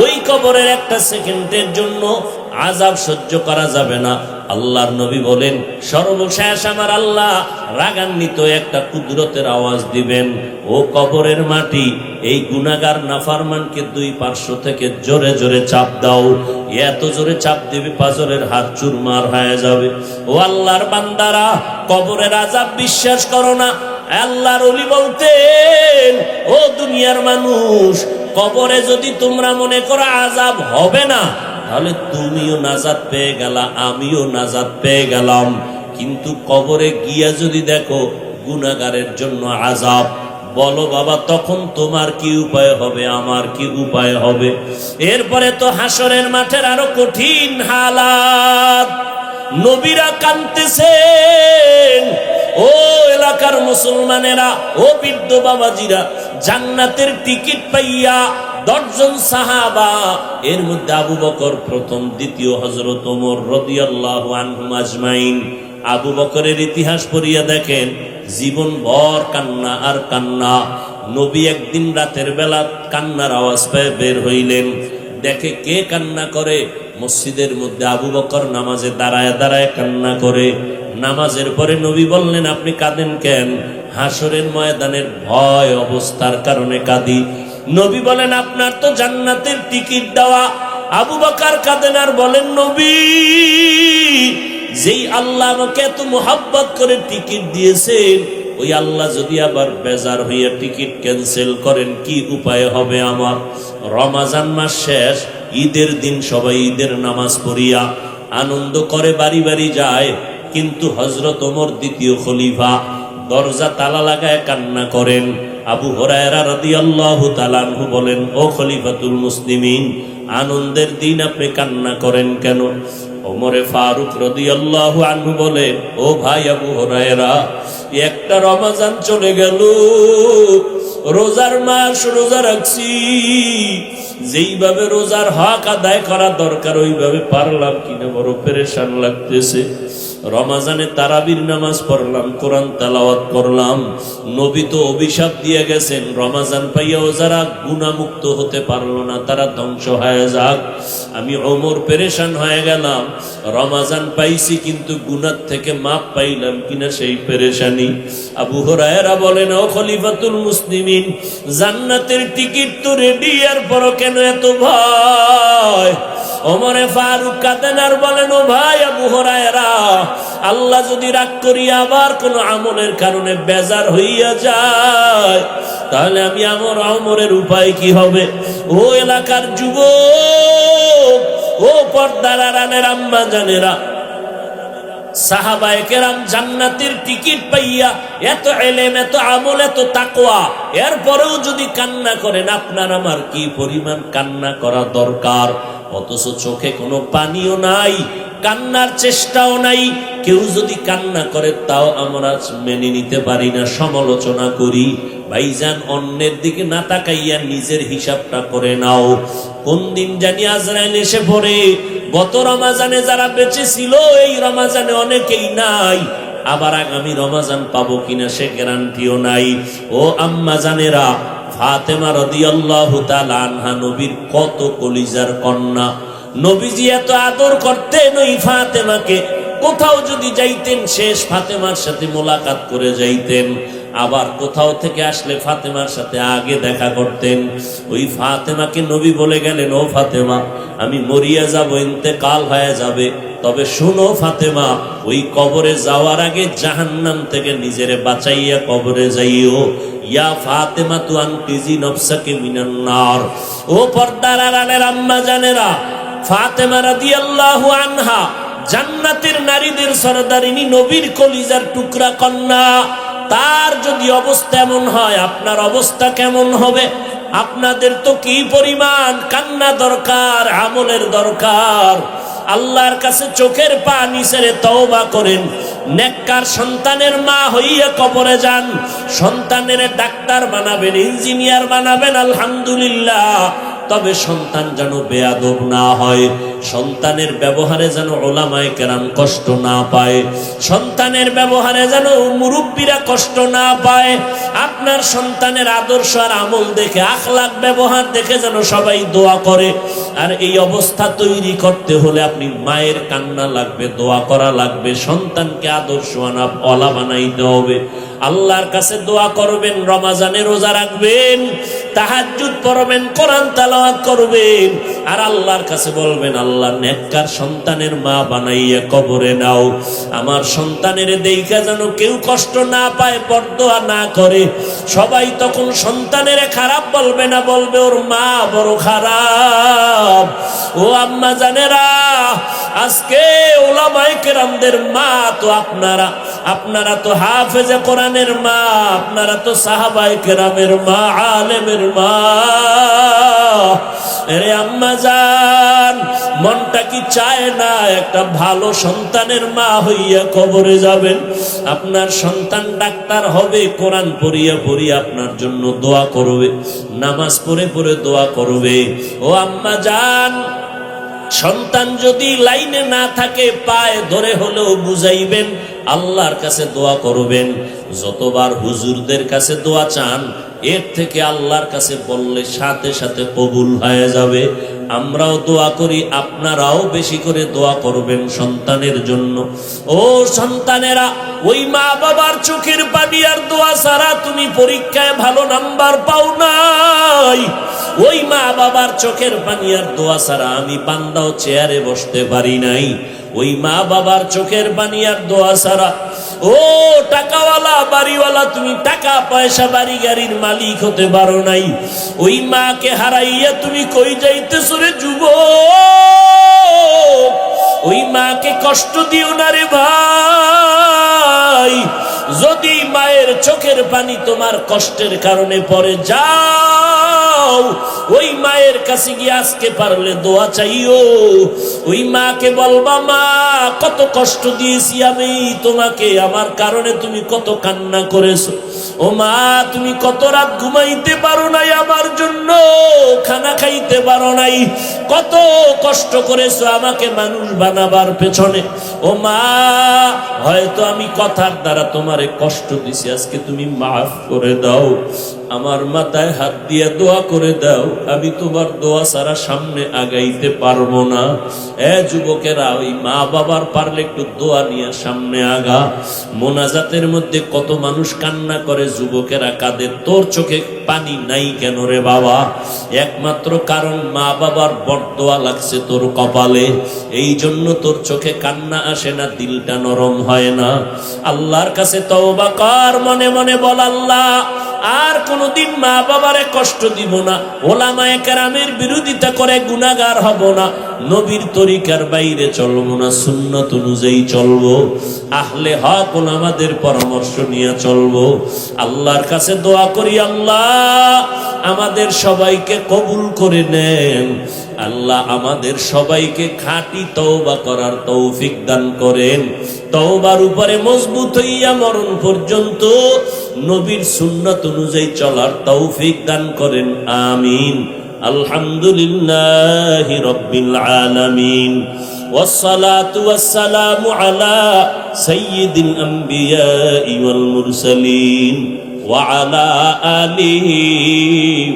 ওই কবরের একটা সেকেন্ডের জন্য আযাব সহ্য করা যাবে না। আল্লাহর নবী বলেন, সর্বশেষ আমার আল্লাহ রাগান্বিত একটা কুদরতের আওয়াজ দিবেন, ও কবরের মাটি, এই গুনাহগার নাফরমানকে দুই পার্শ্ব থেকে জোরে জোরে চাপ দাও। এত জোরে চাপ দিবে পাজরের হাত চুরমার হয়ে যাবে। ও আল্লাহর বান্দারা, কবরের আযাব বিশ্বাস করো না। আল্লাহর ওলি বলতেন, ও দুনিয়ার মানুষ, কবরে যদি তোমরা মনে করো আযাব হবে না, তাহলে তুমিও নাজাত পেয়ে গেলা, আমিও নাজাত পেয়ে গেলাম। কিন্তু কবরে গিয়া যদি দেখো গুনাহগারের জন্য আযাব, বলো বাবা তখন তোমার কি উপায় হবে, আমার কি উপায় হবে? এরপরে তো হাসরের মাঠের আরো কঠিন হালাত। নবীরা কাঁদতেছেন, ও এলাকার মুসলমানেরা, ও বৃদ্ধ বাবাজিরা, জান্নাতের টিকিট পাইয়া 10 জন সাহাবা, এর মধ্যে আবু বকর প্রথম, দ্বিতীয় হযরত ওমর রাদিয়াল্লাহু আনহুম আজমাইন। আবু বকরের ইতিহাস পড়িয়া দেখেন, জীবন ভর কান্না আর কান্না। নবী একদিন রাতের বেলা কান্নার আওয়াজ পেয়ে বের হইলেন, দেখে কে কান্না করে। মসজিদের মধ্যে আবু বকর নামাজে দাঁড়ায় দাঁড়ায় কান্না করে। নামাজের পরে নবী বললেন, আপনি কাঁদেন কেন? হাসরের ময়দানের ভয় অবস্থার কারণে কাঁদি। নবী বলেন, আপনার তো জান্নাতের টিকিট দেওয়া। আবু বকর কাঁদেন আর বলেন, নবী, যেই আল্লাহ আমাকে এত মোহাব্বত করে টিকিট দিয়েছেন, ওই আল্লাহ যদি আবার বেজার হইয়া টিকিট ক্যান্সেল করেন, কি উপায় হবে আমার? রমাজান মাস শেষ, ঈদের দিন সবাই ঈদের নামাজ পড়িয়া আনন্দ করে বাড়ি বাড়ি যায়, কিন্তু হযরত ওমর দ্বিতীয় খলিফা দরজা তালা লাগায় কান্না করেন। আবু হুরায়রা রাদিয়াল্লাহু তাআলা আনহু বলেন, ও খলিফাতুল মুসলিমিন, আনন্দের দিন আপনি কান্না করেন কেন? ওমরে ফারুক রাদিয়াল্লাহু আনহু বলেন, ও ভাই আবু হুরায়রা, একটা রমাজান চলে গেল, রোজার মাস রোজা রাখছি, যেইভাবে রোজার হক আদায় করা দরকার ওইভাবে পারলাম কিনা বড় পেরেশান লাগতেছে। রমাজানে তারাবির নামাজ পড়লাম, কোরআন তেলাওয়াত করলাম। নবী তো অভিশাপ দিয়ে গেছেন, রমাজান পাইয়াও যারা গুনাহমুক্ত হতে পারলো না তারা ধ্বংস হয়ে যাক। আমি ওমর পেরেশান হয়ে গেলাম, রমাজান পাইছি কিন্তু গুনাহ থেকে মাপ পাইলাম কিনা সেই পেরেশানি। আবু হুরায়রা বলেন, ও খলিফাতুল মুসলিমিন, জান্নাতের টিকিট তো রেডি, আর পরও কেন এত ভয়? ওমরে ফারুক কাঁদেন আর বলেন, ও ভাই আবু হুরায়রা, আল্লাহ যদি রাগ করিয়া আবার কোন আমলের কারণে বেজার হইয়া যায়, তাহলে আমি আমার আমরের উপায় কি হবে? ও এলাকার যুবক, ও পর্দার আড়ালের আম্মা জানেরা, সাহাবায়ে কেরাম জান্নাতের টিকিট পাইয়া এত ইলম, এত আমল, এত তাকওয়া, এরপরেও যদি কান্না করেন, আপনার আমার কি পরিমাণ কান্না করা দরকার। অথচ চোখে কোনো পানিও নাই, কান্নার চেষ্টাও নাই। কেউ যদি কান্না করে তাও আমরা মেনে নিতে পারি না, সমালোচনা করি। ভাইজান, অন্যের দিকে না তাকাইয়া নিজের হিসাবটা করে নাও। কোন দিন জানি আজরাইল এসে পড়ে। গত রমাজানে যারা বেঁচে ছিল, এই রমাজানে অনেকেই নাই, আবার আগামী রমাজান পাবো কিনা সে গ্যারান্টিও নাই। ও আম্মা জানেরা, ফাতেমা রাদিয়াল্লাহু তাআলা আনহা নবীর কত কলিজার কন্যা। নবীজি এত আদর করতেন ওই ফাতেমাকে। কোথাও যদি যাইতেন, শেষ ফাতেমার সাথে মোলাকাত করে যাইতেন। আবার কোথাও থেকে আসলে ফাতেমার সাথে আগে দেখা করতেন। ওই ফাতেমাকে নবী বলে গেলেন, ও ফাতেমা, আমি মরিয়া যাব, ইন্তেকাল হয়ে যাবে, তবে শুনো ফাতেমা, ওই কবরে যাওয়ার আগে জাহান্নাম থেকে নিজেরে বাঁচাইয়া কবরে যাইও। ইয়া ফাতেমা তু আনকিজি নফসাকে মিনান নার। ও পর্দার আড়ালের আম্মা জানেরা, ফাতেমা রাদিয়াল্লাহু আনহা জান্নাতের নারীদের সরদারিনী, নবীর কলিজার টুকরা কন্যা। তার যদি অবস্থা এমন হয়, আপনার অবস্থা কেমন হবে? আপনাদের তো কি পরিমাণ কান্না দরকার, আমলের দরকার। আল্লাহর কাছে চোখের পানি ছেড়ে তওবা করেন। নেককার সন্তানের মা হইয়া কবরে যান, সন্তানের ডাক্তার বানাবেন, ইঞ্জিনিয়ার বানাবেন, আলহামদুলিল্লাহ। তবে সন্তান যেন বেয়াদব না হয়, সন্তানের ব্যবহারে যেন ওলামায়ে কেরাম কষ্ট না পায়, সন্তানের ব্যবহারে যেন মুরব্বীরা কষ্ট না পায়। আপনার সন্তানের আদর্শ আর আমল দেখে, আখলাক ব্যবহার দেখে যেন সবাই দোয়া করে। আর এই অবস্থা তৈরি করতে হলে আপনি মায়ের কান্না লাগবে, দোয়া করা লাগবে, সন্তানকে আদর্শওয়ালা ওয়ালা বানাইতে হবে। আল্লাহর কাছে দোয়া করবেন, রমজানে রোজা রাখবেন, তাহাজ্জুদ পড়বেন, কোরআন তেলাওয়াত করবেন, আর আল্লাহর কাছে বলবেন, আল্লাহ নেককার সন্তানের মা বানাইয়া কবরে নাও। আমার সন্তানের দেইখা যেন কেউ কষ্ট না পায়, বরদোয়া না করে। সবাই তখন সন্তানের খারাপ বলবে না, বলবে ওর মা বড় খারাপ। ও আম্মা জানেরা, আজকে উলামায়ে কেরামদের মা তো আপনারা তো হাফেজে কোরআনের মা, আপনারা তো সাহাবায়ে কেরামের মা, আলেমের মা। আরে আম্মা জান, মনটা কি চায় না একটা ভালো সন্তানের মা হইয়া কবরে যাবেন? আপনার সন্তান ডাক্তার হবে, কোরআন পড়িয়া পড়িয়া আপনার জন্য দোয়া করবে, নামাজ পড়ে পড়ে দোয়া করবে। ও আম্মা জান, সন্তান যদি লাইনে না থাকে, পায়ে ধরে হলেও বুঝাইবেন, আল্লাহর কাছে দোয়া করবেন। যতবার হুজুরদের কাছে দোয়া চান, এর থেকে আল্লাহর কাছে বললে সাথে সাথে কবুল হয়ে যাবে। আমরাও দোয়া করি, আপনারাও বেশি করে দোয়া করবেন সন্তানের জন্য। ও সন্তানেরা, ওই মা বাবার চোখের পানি আর দোয়া ছাড়া তুমি পরীক্ষায় ভালো নাম্বার পাও নাই। ওই মা বাবার চোখের পানি আর দোয়া ছাড়া আমি বান্দাও চেয়ারে বসতে পারি নাই। ওই মা বাবার চোখের পানি আর দোয়া ছাড়া, ও টাকাওয়ালা বাড়িওয়ালা, তুমি টাকা পয়সা বাড়ি গাড়ির মালিক হতে পারো নাই। ওই মাকে হারাইয়া তুমি কই যাইতেছ রে যুবক? ওই মাকে কষ্ট দিও না রে ভাই। যদি মায়ের চোখের পানি তোমার কষ্টের কারণে পড়ে, যাও ওই মায়ের কাছে গিয়ে আজকে পারলে দোয়া চাইও। ওই মাকে বলবা, মা কত কষ্ট দিয়েছি আমি তোমাকে, আমার কারণে তুমি কত কান্না করেছো। ও মা, তুমি কত রাত ঘুমাইতে পারো নাই আমার জন্য, খানা খাইতে পারো নাই, কত কষ্ট করেছো আমাকে মানুষ বানাবার পেছনে। ও মা, হয়তো আমি কথার দ্বারা তোমারে কষ্ট দিছি, আজকে তুমি মাফ করে দাও। আমার মাথায় হাত দিয়ে দোয়া করে দাও, আমি তোমার দোয়া ছাড়া সামনে আগাইতে পারবো না। যুবকেরা, ওই মা বাবার পারলে একটু দোয়া নিয়ে সামনে আগা। মোনাজাতের মধ্যে কত মানুষ কান্না করে, যুবকেরা কাঁদে, তোর চোখে পানি নাই কেন রে বাবা? একমাত্র কারণ মা বাবার বরদোয়া লাগছে তোর কপালে, এই জন্য তোর চোখে কান্না আসে না, দিলটা নরম হয় না। আল্লাহর কাছে তওবা কর, মনে মনে বল, আল্লাহ আর কোনদিন মা বাবারে কষ্ট দিব না, ওলামায়ে কেরামের বিরোধিতা করে গুনাহগার হব না, নবীর তরিকার বাইরে চলবো না, সুন্নাত অনুযায়ী চলবো, আহলে হক ওলামাদের পরামর্শ নিয়ে চলবো। আল্লাহর কাছে দোয়া করি, আল্লাহ আমাদের সবাইকে কবুল করে নেন। আল্লাহ আমাদের সবাইকে খাঁটি তওবা করার তৌফিক দান করেন। তওবার উপরে মজবুত হইয়া মরণ পর্যন্ত নবীর সুন্নাত অনুযায়ী চলার তৌফিক দান করেন, আমিন। আলহামদুলিল্লাহি রাব্বিল আলামিন, ওয়াসসালাতু ওয়াসসালামু আলা সাইয়্যিদিল আমবিয়াই ওয়াল মুরসালিন ওয়া আলা আলিহি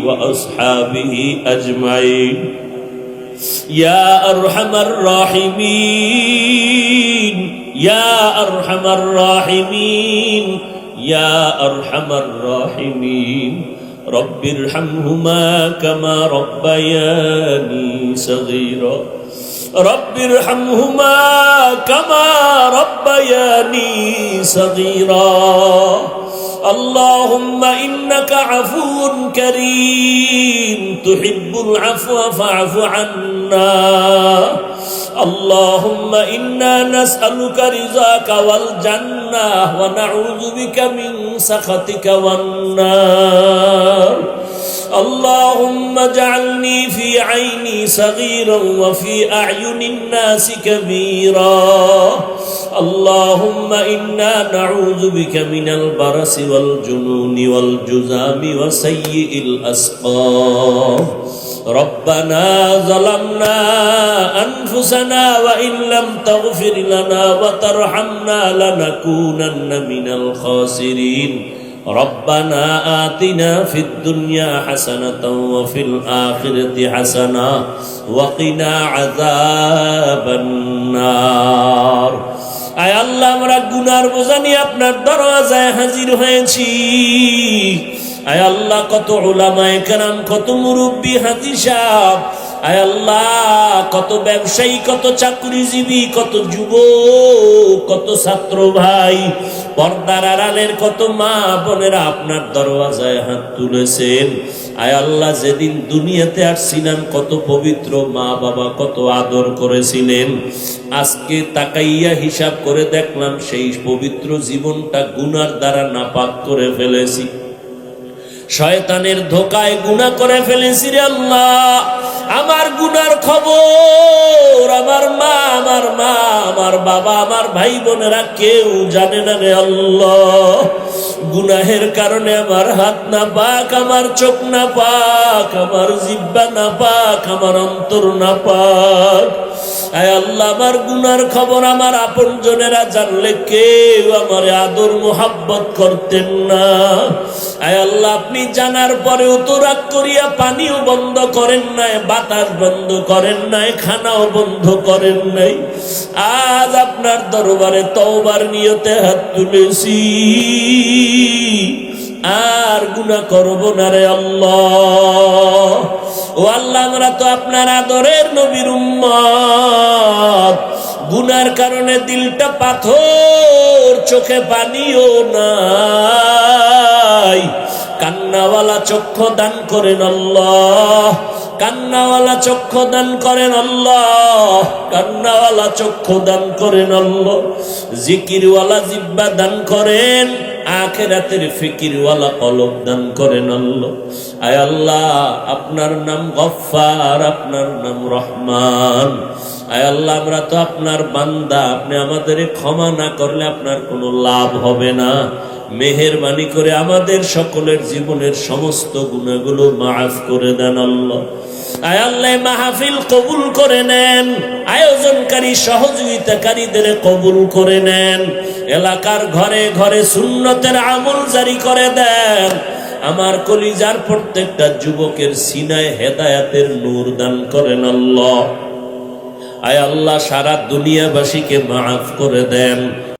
ওয়া আসহাবিহি আজমাইন। ইয়া আরহামার রাহিমিন, ইয়া আরহামার রাহিমিন, ইয়া আরহামার রাহিমিন রব্বিরহামহুমা কামা রব্বায়ানি সগীরা রব্বিরহামহুমা কামা রব্বায়ানি সগীরা اللهم إنك عفو كريم تحب العفو فاعف عنا اللهم إنا نسألك رضاك والجنة ونعوذ بك من سخطك والنار اللهم اجعلني في عيني صغيرا وفي أعين الناس كبيرا اللهم إنا نعوذ بك من البرص والجنون والجذام وسيء الأسقام ربنا ظلمنا أنفسنا وإن لم تغفر لنا وترحمنا لنكونن من الخاسرين ربنا آتنا في الدنيا حسنة وفي الآخرة حسنة وقنا عذاب النار আয় আল্লাহ আমরা গুনার বোঝা নিয়ে আপনার দরওয়াজায় হাজির হয়েছি আয় আল্লাহ কত উলামায়ে কেরাম কত মুরব্বি হাজী সাহেব আয় আল্লাহ কত ব্যবসায়ী কত চাকরিজীবী কত যুবক কত ছাত্র ভাই পর্দার আড়ালের কত মা বোনেরা আপনার দরওয়াজায় হাত তুলেছেন আয় আল্লাহ যেদিন দুনিয়াতে আসছিলেন কত পবিত্র মা বাবা কত আদর করেছিলেন আজকে তাকাইয়া হিসাব করে দেখলাম সেই পবিত্র জীবনটা গুনার দ্বারা নাপাক করে ফেলেছি শয়তানের ধোকায় গুনাহ করে ফেলেছি রে আল্লাহ আমার গুনার খবর আমার মা আমার বাবা আমার ভাই বোনেরা কেউ জানে না রে আল্লাহ গুনাহের কারণে আমার হাত না পাক আমার চোখ না পাক আমার জিহ্বা না পাক আমার অন্তর না পাক আয় আল্লাহ আমার গুনার খবর আমার আপনজনেরা জানলে কেউ আমার আদর মোহাব্বত করতেন না আয় আল্লাহ আপনি জানার পরেও তো রাগ করিয়া পানিও বন্ধ করেন নাই বাতাস বন্ধ করেন নাই খানাও বন্ধ করেন নাই আজ আপনার দরবারে তওবার নিয়তে হাত তুলেছি আর গুনাহ করব না রে আল্লাহ ও আল্লাহ আমরা তো আপনার আদরের নবীর উম্মত গুনার কারণে দিলটা পাথর চোখে পানিও নাই কান্নাওয়ালা চক্ষু দান করেন আল্লাহ কান্নাওয়ালা চক্ষু দান করেন আল্লাহ কান্নাওয়ালা চক্ষু দান করেন আল্লাহ জিকিরওয়ালা জিহ্বা দান করেন আখিরাতের ফিকিরওয়ালা কলব দান করেন আল্লাহ আয় আল্লাহ আপনার নাম গফফার আপনার নাম রহমান আয় আল্লাহ আমরা তো আপনার বান্দা আপনি আমাদের ক্ষমা না করলে আপনার কোনো লাভ হবে না মেহেরবানি করে আমাদের সকলের জীবনের সমস্ত গুনাহগুলো মাফ করে দেন আল্লাহ আয় আল্লাহ মাহফিল কবুল করে নেন আয়োজনকারী সহযোগিতাকারীদের কবুল করে নেন এলাকার ঘরে ঘরে সুন্নতের আমল জারি করে দেন আমার কলিজার প্রত্যেকটা যুবকের সিনায় হেদায়েতের নূর দান করেন আল্লাহ আয় আল্লাহ সারা দুনিয়াবাসীকে মাফ করে দেন।